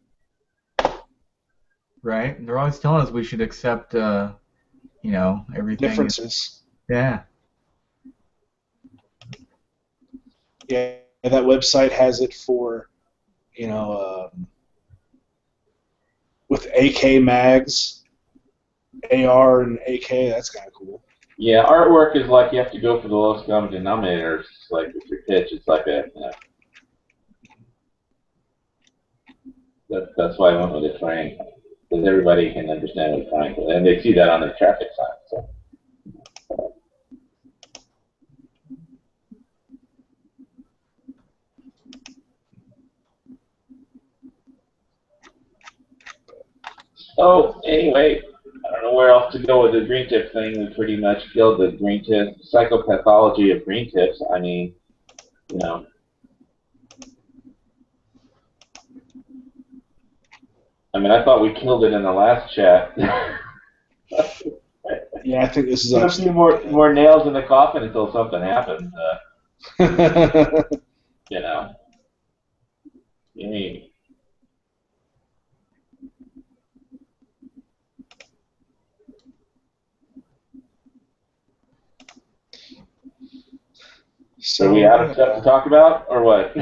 Right? They're always telling us we should accept, everything. Differences. Yeah. Yeah, that website has it for, with AK mags, AR and AK. That's kind of cool. Yeah, artwork is like you have to go for the lowest common denominator. It's like with your pitch, it's like that's why I went with a frame, because everybody can understand what you're trying to, and they see that on their traffic sign. So. So anyway, I don't know where else to go with the green tip thing. We pretty much killed the green tip psychopathology of green tips. I mean, I thought we killed it in the last chat. Yeah, I think this is a few more nails in the coffin until something happens. I mean. So are we out of stuff to talk about, or what?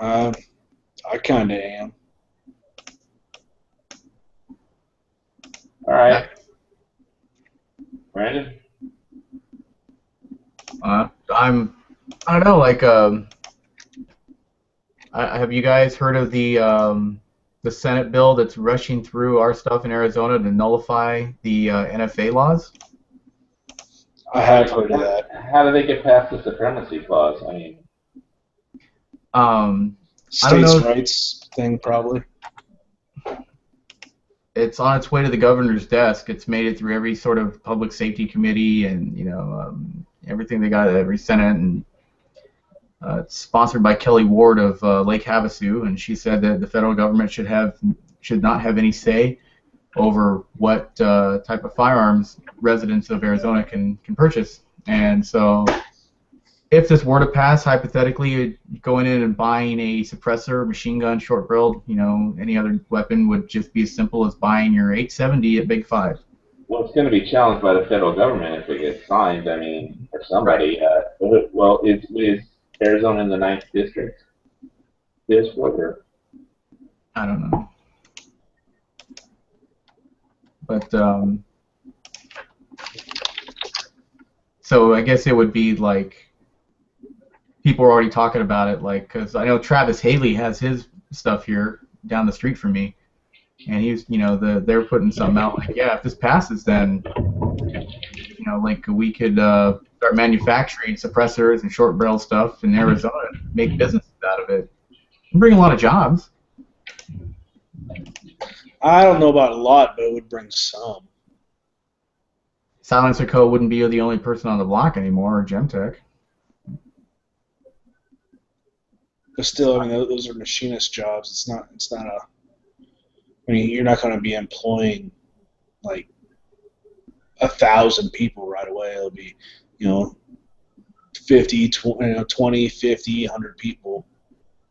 I kind of am. All right. Brandon? I don't know, have you guys heard of the Senate bill that's rushing through our stuff in Arizona to nullify the NFA laws? I have heard of that. How do they get past the supremacy clause? I mean, I don't States' know. rights thing, probably. It's on its way to the governor's desk. It's made it through every sort of public safety committee and everything they got, every Senate, and it's sponsored by Kelly Ward of Lake Havasu, and she said that the federal government should not have any say over what type of firearms residents of Arizona can purchase. And so, if this were to pass, hypothetically, going in and buying a suppressor, machine gun, short barreled, any other weapon would just be as simple as buying your 870 at Big Five. Well, it's going to be challenged by the federal government if it gets signed. I mean, or somebody. Well, is Arizona in the 9th district? This quarter. I don't know. But so I guess it would be like people are already talking about it, like, because I know Travis Haley has his stuff here down the street from me, and he's, they're putting something out like, yeah, if this passes, then, like we could start manufacturing suppressors and short barrel stuff in Arizona, and make business out of it, and bring a lot of jobs. I don't know about a lot, but it would bring some. Silencer Co. wouldn't be the only person on the block anymore, or Gemtech. But still, I mean, those are machinist jobs. It's not a. I mean, you're not going to be employing like 1,000 people right away. It'll be, 50, 20, 50, 100 people.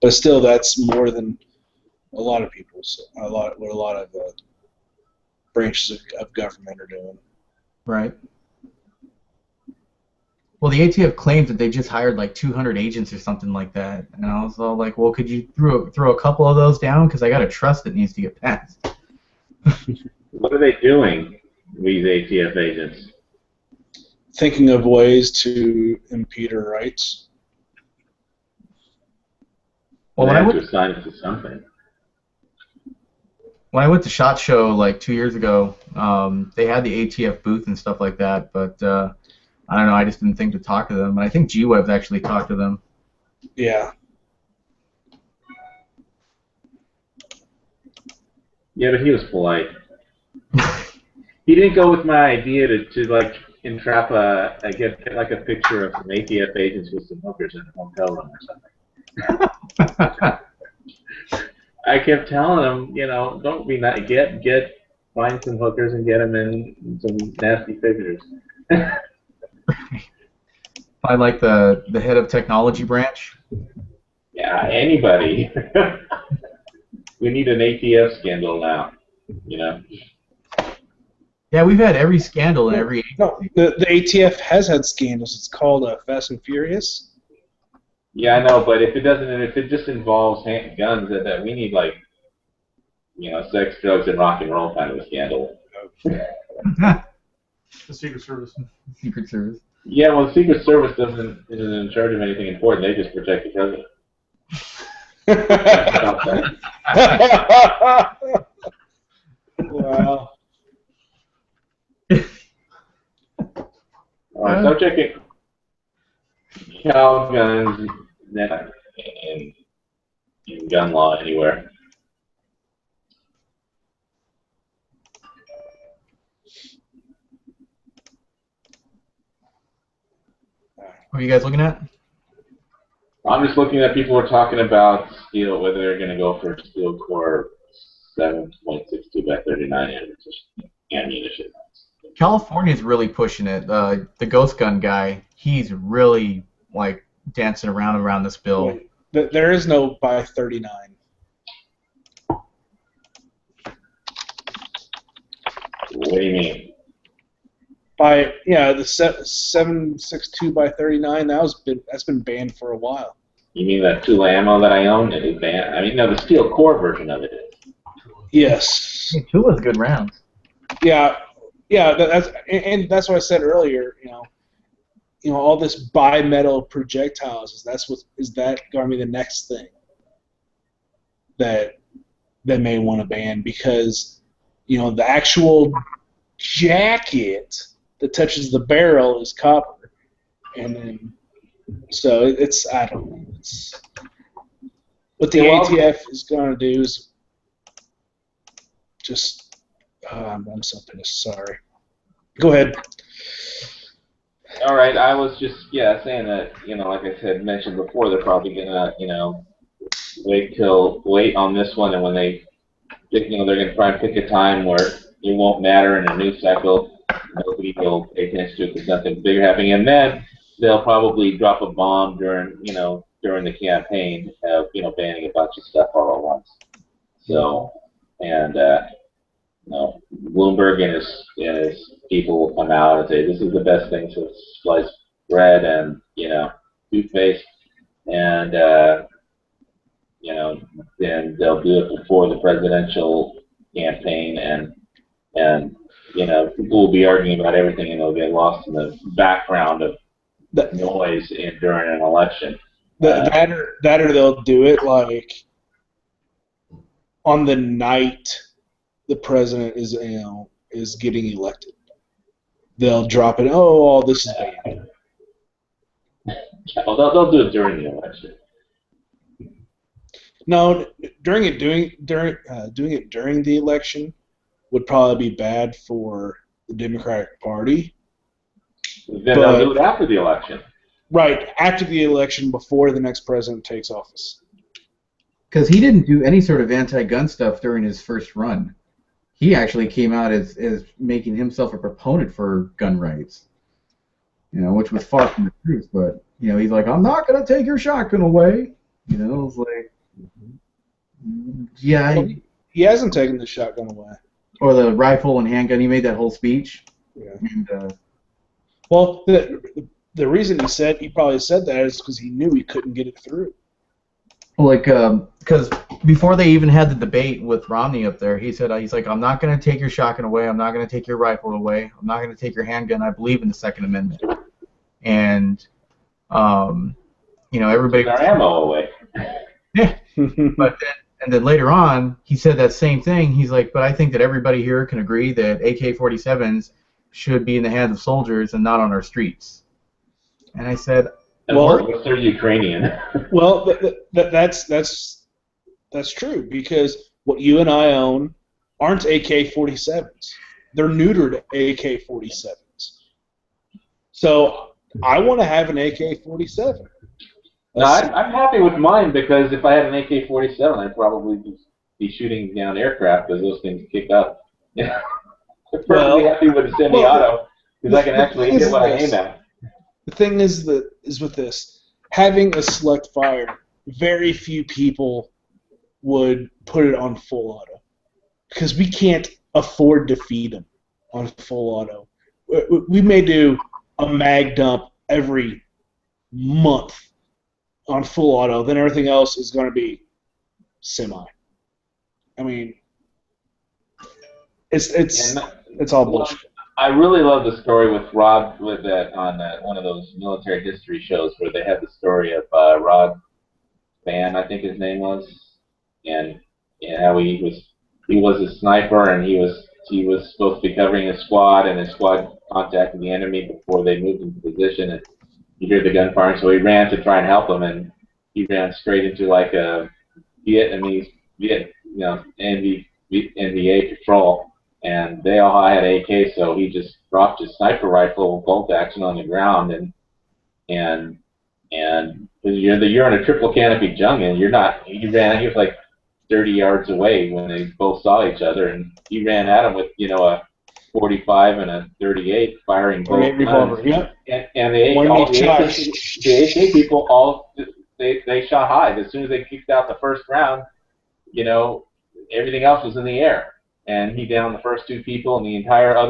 But still, that's more than a lot of people. So what a lot of branches of government are doing. Right. Well, the ATF claims that they just hired like 200 agents or something like that, and I was all like, well, could you throw a couple of those down? Because I got a trust that needs to get passed. What are they doing, these ATF agents? Thinking of ways to impede our rights. Well, They have to assign it to something. When I went to SHOT Show like 2 years ago, they had the ATF booth and stuff like that, but I don't know, I just didn't think to talk to them. And I think G-Web's actually talked to them. Yeah. Yeah, but he was polite. He didn't go with my idea to like entrap get like a picture of some ATF agents with some hookers in a hotel room or something. I kept telling him, don't be nice. Find some hookers and get them in some nasty figures. Find like the head of technology branch. Yeah, anybody. We need an ATF scandal now. Yeah, we've had every scandal in every agency. No, the ATF has had scandals. It's called Fast and Furious. Yeah, I know, but if it just involves guns, that we need like, sex, drugs, and rock and roll kind of a scandal. The Secret Service. Secret Service. Yeah, well, the Secret Service isn't in charge of anything important. They just protect the president. Wow. All right, so checking cow guns in gun law anywhere. What are you guys looking at? I'm just looking at people were talking about steel, whether they're going to go for steel core 7.62 by 39 ammunition. California's really pushing it. The Ghost Gun guy, he's really like dancing around this bill. Wait, there is no by 39. What do you mean? The 7.62 by 39. That's been banned for a while. You mean that Tula ammo that I own? It is banned. I mean, no, the steel core version of it is. Yes. Hey, Tula's good rounds. Yeah. That's what I said earlier. All this bimetal projectiles. Is that going to be the next thing that they may want to ban, because the actual jacket that touches the barrel is copper, and then so it's, I don't know. It's what the ATF is going to do is just I'm so pissed. Sorry. Go ahead. All right, I was just saying that like I said mentioned before, they're probably gonna wait on this one, and when they they're gonna try and pick a time where it won't matter in a news cycle, nobody will pay attention to it because nothing bigger happening, and then they'll probably drop a bomb during the campaign of banning a bunch of stuff all at once. So and Bloomberg and his people will come out and say this is the best thing since sliced bread and toothpaste, and then they'll do it before the presidential campaign, and people will be arguing about everything, and they'll get lost in the background of noise during an election. That or they'll do it like on the night the president is getting elected. They'll drop it. Oh, this is bad. Well, they'll do it during the election. No, doing it during the election would probably be bad for the Democratic Party. Then they'll do it after the election. Right, after the election, before the next president takes office. Because he didn't do any sort of anti-gun stuff during his first run. He actually came out as making himself a proponent for gun rights, which was far from the truth. But he's like, I'm not gonna take your shotgun away. It was like, yeah. Well, he hasn't taken the shotgun away. Or the rifle and handgun. He made that whole speech. Yeah. And, well, the reason he probably said that is because he knew he couldn't get it through. Like, because before they even had the debate with Romney up there, he said, he's like, I'm not going to take your shotgun away. I'm not going to take your rifle away. I'm not going to take your handgun. I believe in the Second Amendment. And, everybody... Our ammo away. Yeah. And then later on, he said that same thing. He's like, but I think that everybody here can agree that AK-47s should be in the hands of soldiers and not on our streets. And I said... Well, they're Ukrainian. Well, that's true, because what you and I own aren't AK-47s. They're neutered AK-47s. So I want to have an AK-47. No, I'm happy with mine, because if I had an AK-47, I'd probably be shooting down aircraft because those things kick up. I'm perfectly happy with a semi-auto because I can actually hit what I aim at. The thing is with this, having a select fire, very few people would put it on full auto because we can't afford to feed them on full auto. We may do a mag dump every month on full auto, then everything else is going to be semi. I mean, it's all bullshit. I really love the story with Rod on one of those military history shows where they had the story of Rod Van, I think his name was, and how he was a sniper, and he was supposed to be covering his squad, and his squad contacted the enemy before they moved into position, and he heard the gunfire, so he ran to try and help them, and he ran straight into like a NVA patrol. And they all had AK, so he just dropped his sniper rifle bolt action on the ground, and you're in a triple canopy jungle. He was like 30 yards away when they both saw each other, and he ran at him with a 45 and a 38, firing both guns. Yeah. And the AK people they shot high. As soon as they kicked out the first round, everything else was in the air. And he downed the first two people, and the entire rest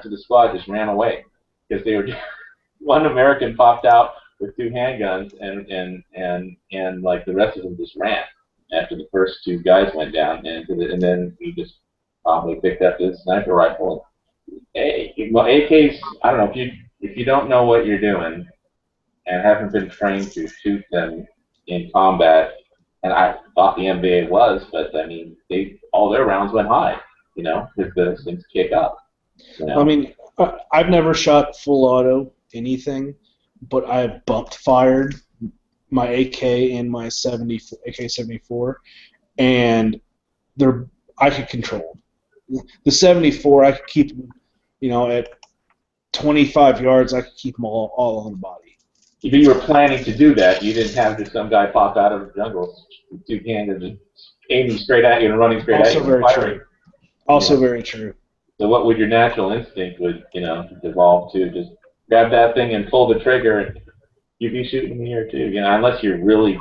of the squad just ran away because they were. One American popped out with two handguns, and like the rest of them just ran after the first two guys went down, and then he just probably picked up his sniper rifle. AKs, I don't know if you don't know what you're doing and haven't been trained to shoot them in combat. And I thought the NBA was, but I mean, all their rounds went high, because those things kick up. I mean, I've never shot full auto anything, but I've bumped fired my AK and my AK-74, and I could control them. The 74, I could keep, at 25 yards, I could keep them all on the body. If you were planning to do that, you didn't have just some guy pop out of the jungle with two cannons and aiming straight at you and running straight at you and firing. Also very true. So what would your natural instinct would, devolve to? Just grab that thing and pull the trigger, and you'd be shooting in the air too. Unless you're really,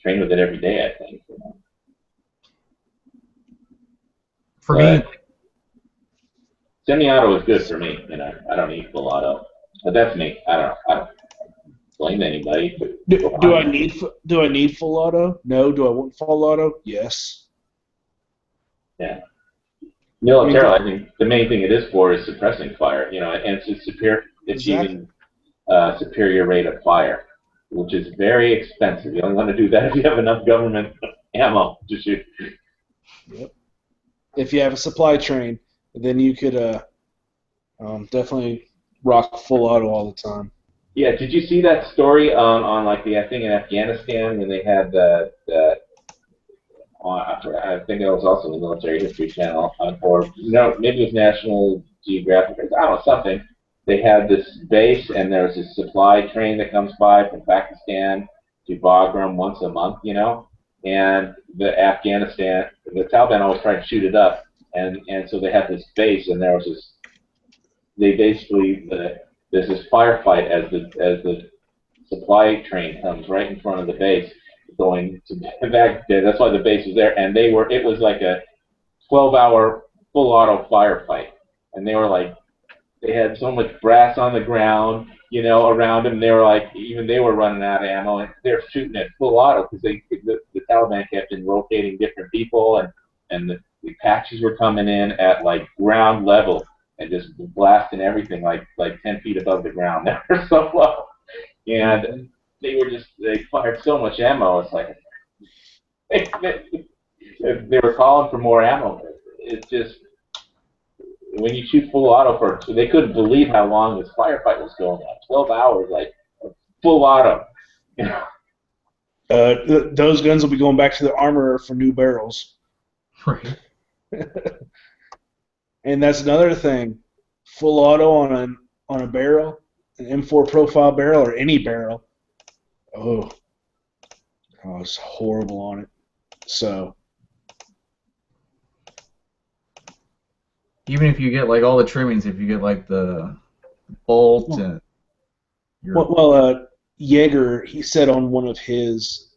train with it every day, I think. For me, semi-auto is good for me. I don't need full auto, but that's me. I don't blame anybody. Do I need full auto? No. Do I want full auto? Yes. Yeah. Militarily, I think the main thing it is for is suppressing fire. And it's achieving superior rate of fire, which is very expensive. You don't want to do that if you have enough government ammo to shoot. Yep. If you have a supply train, then you could definitely rock full auto all the time. Yeah, did you see that story on like the thing in Afghanistan when they had I think it was also the Military History Channel, or maybe it was National Geographic, I don't know, something. They had this base, and there was a supply train that comes by from Pakistan to Bagram once a month, and the Taliban always tried to shoot it up, and so they had this base, and there was this, there's this firefight as the supply train comes right in front of the base, going to back there. That's why the base was there, and it was like a 12-hour full auto firefight, and they had so much brass on the ground, around them. They were even they were running out of ammo, and they're shooting at full auto because the Taliban kept in rotating different people, and the Apaches were coming in at ground level and just blasting everything like 10 feet above the ground. They were so low, and they fired so much ammo. It's like they were calling for more ammo. It's just, when you shoot full auto they couldn't believe how long this firefight was going on. 12 hours, full auto. Those guns will be going back to the armorer for new barrels. Right. And that's another thing. Full auto on a barrel, an M4 profile barrel or any barrel. Oh, it's horrible on it. So even if you get all the trimmings, if you get the bolt and Yeager, he said on one of his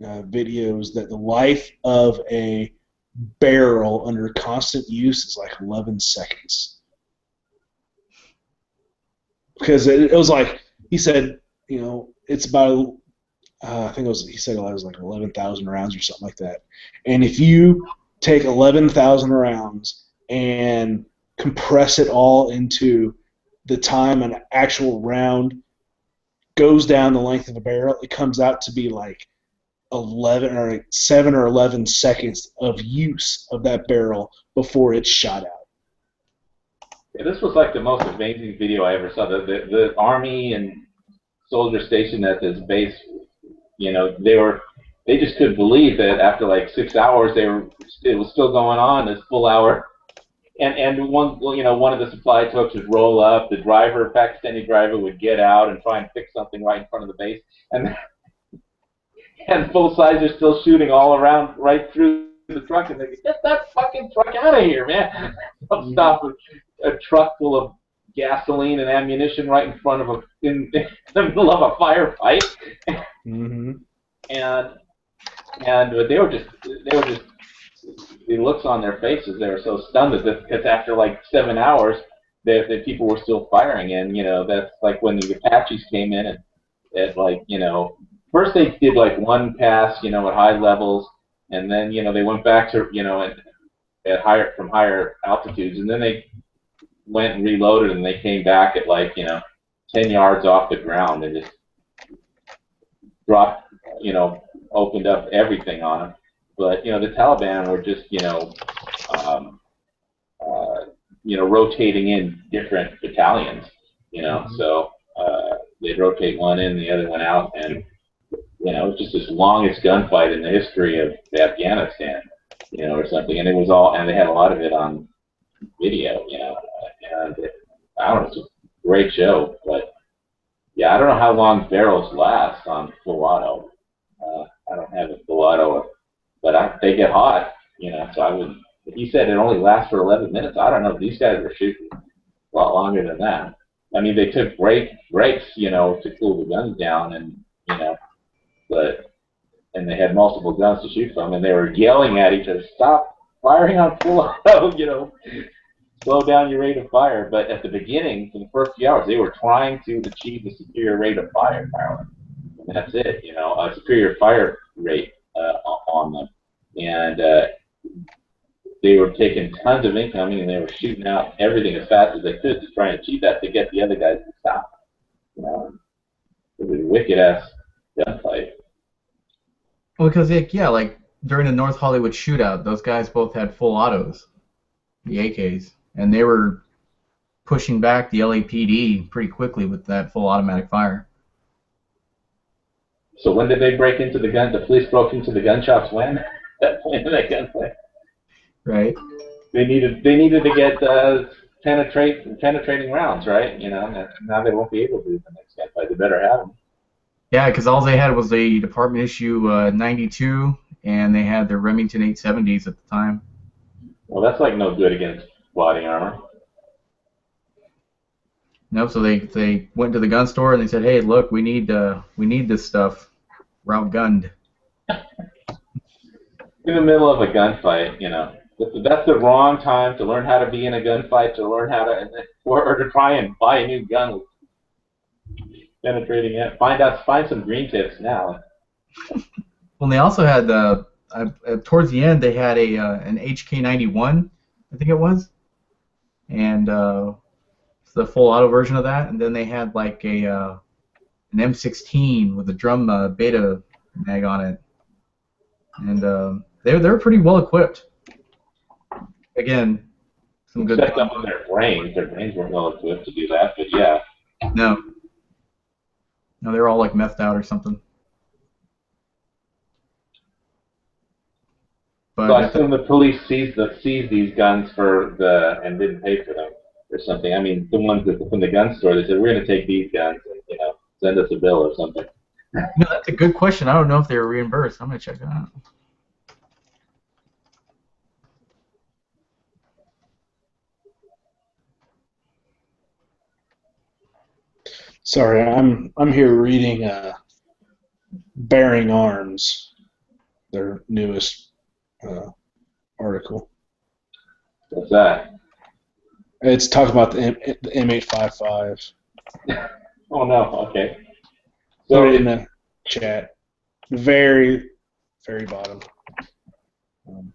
videos that the life of a barrel under constant use is 11 seconds. Because it was he said, it's about, I think he said it was 11,000 rounds or something like that. And if you take 11,000 rounds and compress it all into the time an actual round goes down the length of a barrel, it comes out to be 11 or 7 or 11 seconds of use of that barrel before it's shot out. Yeah, this was the most amazing video I ever saw. The Army and soldiers stationed at this base, they just couldn't believe that after 6 hours it was still going on, this full hour. And one of the supply trucks would roll up, the Pakistani driver would get out and try and fix something right in front of the base, and both sides are still shooting all around right through the truck, and they go, get that fucking truck out of here, man. They'll stop a truck full of gasoline and ammunition right in front of in the middle of a firefight. Mm-hmm. But they were just the looks on their faces, they were so stunned because after 7 hours the people were still firing, and that's when the Apaches came in at first they did one pass at high levels, and then they went back to at higher altitudes, and then they went and reloaded, and they came back at 10 yards off the ground and just dropped, opened up everything on them. But the Taliban were just rotating in different battalions, so they'd rotate one in, the other one out, and it was just this longest gunfight in the history of Afghanistan. or something, and it was all, and they had a lot of it on video, and I don't know, it's a great show, but yeah, I don't know how long barrels last on full auto. I don't have a full auto, but they get hot, so I wouldn't. He said it only lasts for 11 minutes. I don't know. These guys were shooting a lot longer than that. I mean, they took breaks, to cool the guns down, and and they had multiple guns to shoot from, and they were yelling at each other, "Stop firing on full auto!" Slow down your rate of fire. But at the beginning, for the first few hours, they were trying to achieve a superior rate of fire, Carolyn. And that's it, a superior fire rate on them. And they were taking tons of incoming, and they were shooting out everything as fast as they could to try and achieve that to get the other guys to stop. It was a wicked-ass gunfight. Well, because like during the North Hollywood shootout, those guys both had full autos, the AKs, and they were pushing back the LAPD pretty quickly with that full automatic fire. So when did they break into the gun? The police broke into the gun shops when? That gunfight. Right. They needed to get penetrating rounds, right? Now they won't be able to do the next gunfight. They better have them. Yeah, because all they had was the Department issue 92, and they had their Remington 870s at the time. Well, that's like no good against body armor. Nope. So they went to the gun store and they said, "Hey, look, we need this stuff. We're outgunned." In the middle of a gunfight, that's the wrong time to learn how to be in a gunfight, to learn how to, or to try and buy a new gun with penetrating it. Find some green tips now. Well, they also had towards the end they had an HK91, I think it was, and the full auto version of that, and then they had like an M16 with a drum beta mag on it, and they're pretty well equipped. Again, some good. Except up on their brains. Their brains weren't well equipped to do that, but yeah. No, they're all like methed out or something. But So I assume the police seized these guns and didn't pay for them or something. I mean, the ones from the gun store, they said, "We're going to take these guns and send us a bill or something." No, that's a good question. I don't know if they were reimbursed. I'm going to check that out. Sorry, I'm here reading Bearing Arms, their newest article. What's that? It's talking about the M855. Oh no. Okay. Put So it in the chat. Very, very bottom.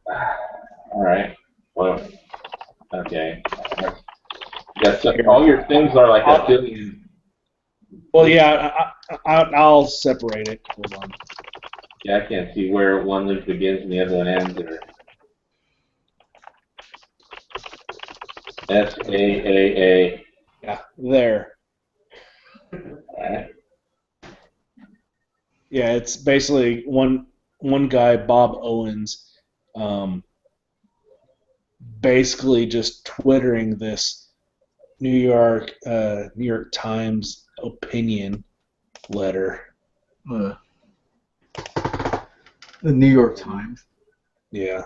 all right. Well. Okay. Yes. So all your things are like a billion. Well, yeah, I'll separate it. Hold on. Yeah, I can't see where one link begins and the other one ends. Or SAAA. Yeah, there. Alright. Yeah, it's basically one guy, Bob Owens, basically just twittering this New York Times opinion letter. The New York Times. Yeah.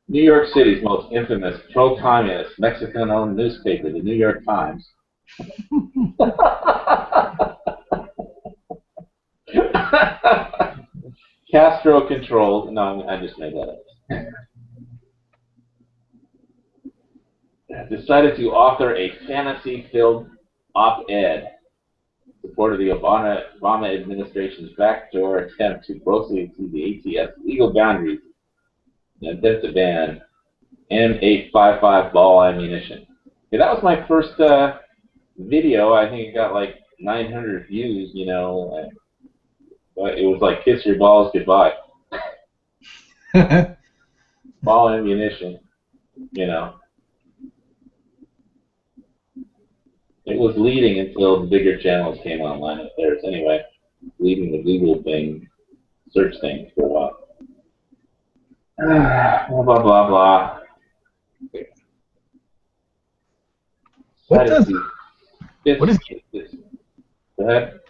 New York City's most infamous pro-communist Mexican-owned newspaper, the New York Times. Castro-controlled. No, I just made that up. Decided to author a fantasy-filled op-ed in support of the Obama administration's backdoor attempt to grossly exceed the ATF's legal boundaries and attempt to ban M855 ball ammunition. Okay, that was my first video. I think it got like 900 views, but it was like kiss your balls goodbye. Ball ammunition, It was leading until the bigger channels came online up there. Anyway, leading the Google thing search things for a while. Blah, blah, blah, blah. What does Go ahead.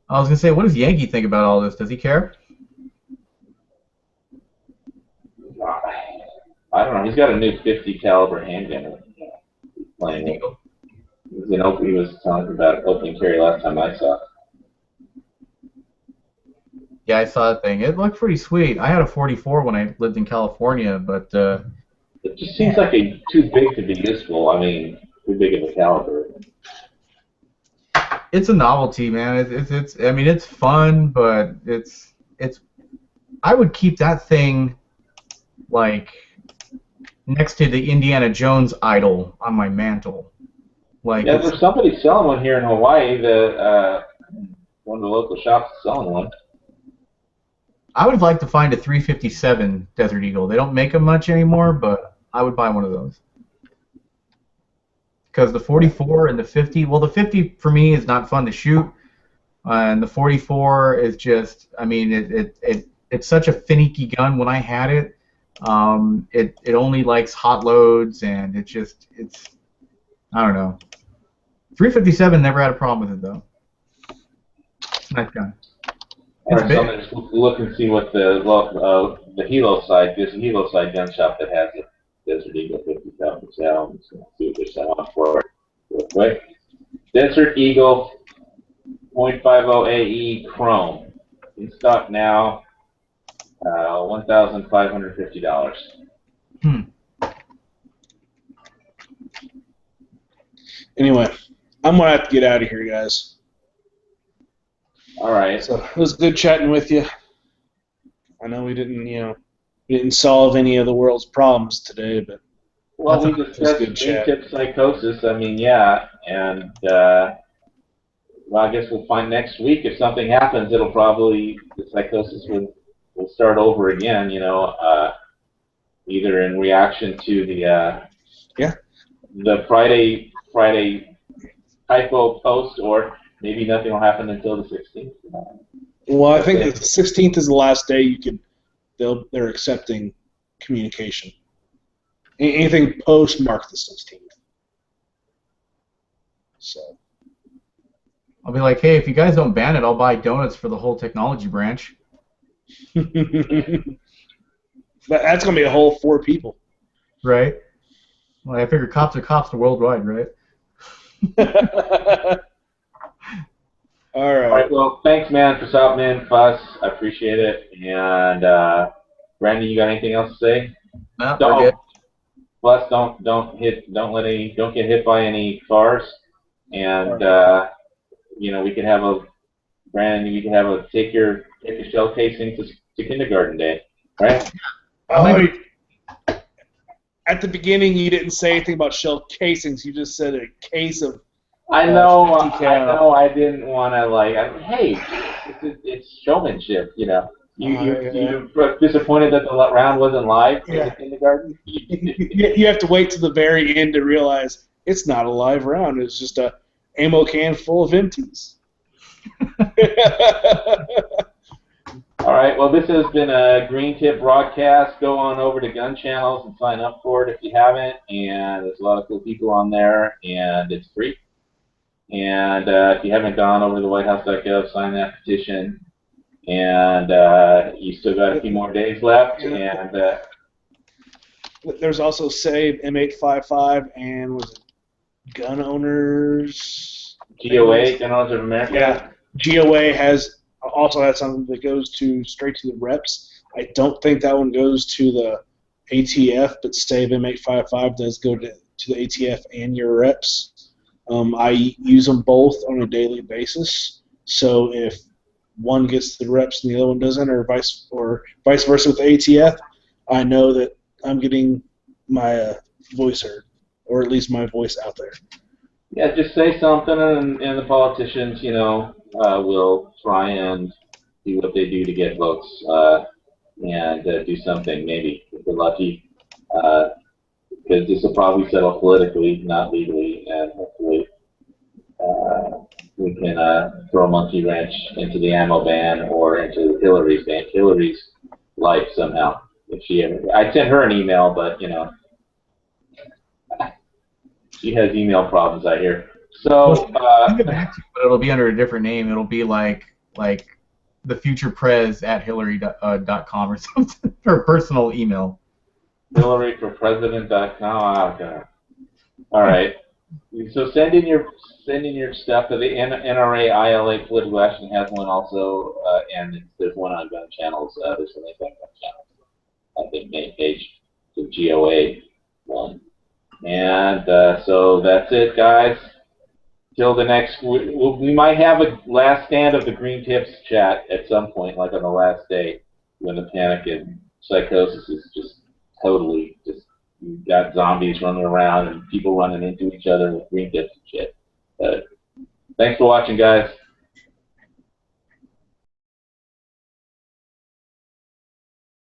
I was gonna say, what does Yankee think about all this? Does he care? I don't know. He's got a new 50 caliber handgun. He's playing with. He was talking about opening carry last time I saw. Yeah, I saw that thing. It looked pretty sweet. I had a 44 when I lived in California, but it just seems like too big to be useful. I mean, too big of a caliber. It's a novelty, man. It's I mean, it's fun, but it's I would keep that thing like next to the Indiana Jones idol on my mantle. Like, yeah, there's somebody selling one here in Hawaii. One of the local shops is selling one. I would like to find a 357 Desert Eagle. They don't make them much anymore, but I would buy one of those. Because the 44 and the 50, well, the 50 for me is not fun to shoot, and the 44 is just, I mean, it's such a finicky gun. When I had it, it only likes hot loads, and it's I don't know. 357 never had a problem with it though. It's a nice gun. All right, so I'm going to look and see what the Hilo side, there's a Hilo side gun shop that has a Desert Eagle 50,000 for sale. I'm just going to see what they're selling for it real quick. Desert Eagle .50 AE Chrome. In stock now, $1,550. Anyway, I'm going to have to get out of here, guys. All right. So it was good chatting with you. I know we didn't solve any of the world's problems today, but well, we discussed tip psychosis. I mean, yeah, and well, I guess we'll find next week if something happens. It'll probably the psychosis will start over again. Either in reaction to the Friday typo post, or maybe nothing will happen until the 16th. Well, I think the 16th is the last day they're accepting communication. Anything post mark the 16th. So I'll be like, hey, if you guys don't ban it, I'll buy donuts for the whole technology branch. That's gonna be a whole 4 people. Right. Well, I figure cops are cops worldwide, right? All right. All right. Well, thanks, man, for stopping in, Fuss. I appreciate it. And Brandon, you got anything else to say? No, we're good. Fuss, don't get hit by any cars. And we can have take your shell casing to kindergarten day, right? At the beginning, you didn't say anything about shell casings. You just said a case of. I know. I didn't want to hey, it's showmanship, You disappointed that the round wasn't live in the kindergarten. You have to wait to the very end to realize it's not a live round. It's just a ammo can full of empties. All right. Well, this has been a Green Tip broadcast. Go on over to Gun Channels and sign up for it if you haven't. And there's a lot of cool people on there, and it's free. And if you haven't gone over to the WhiteHouse.gov, sign that petition. And you still got a few more days left. And there's also Save M855 and was it Gun Owners? GOA, Gun Owners of America. Yeah, GOA also has something that goes straight to the reps. I don't think that one goes to the ATF, but Save M855 does go to the ATF and your reps. I use them both on a daily basis. So if one gets the reps and the other one doesn't, or vice versa with the ATF, I know that I'm getting my voice heard, or at least my voice out there. Yeah, just say something, and the politicians, will try and do what they do to get votes, and do something, maybe, if they're lucky, because this will probably settle politically, not legally, and hopefully we can throw a monkey wrench into the ammo ban or into Hillary's ban. Hillary's life somehow. If she ever, I sent her an email, but you know, she has email problems, I hear. So I'll get back to you, but it'll be under a different name. It'll be like thefutureprez@hillary.com or something. Her personal email. HillaryForPresident.com. Okay. All right. So send in your stuff to the NRA ILA Political Action has one also, and there's one on gun channels. There's a link on gun channels. I think main page, the GOA one. And so that's it, guys. Till the next, we might have a last stand of the Green Tips chat at some point, like on the last day, when the panic and psychosis is just totally just. You've got zombies running around and people running into each other with Green Tips and shit. Thanks for watching, guys.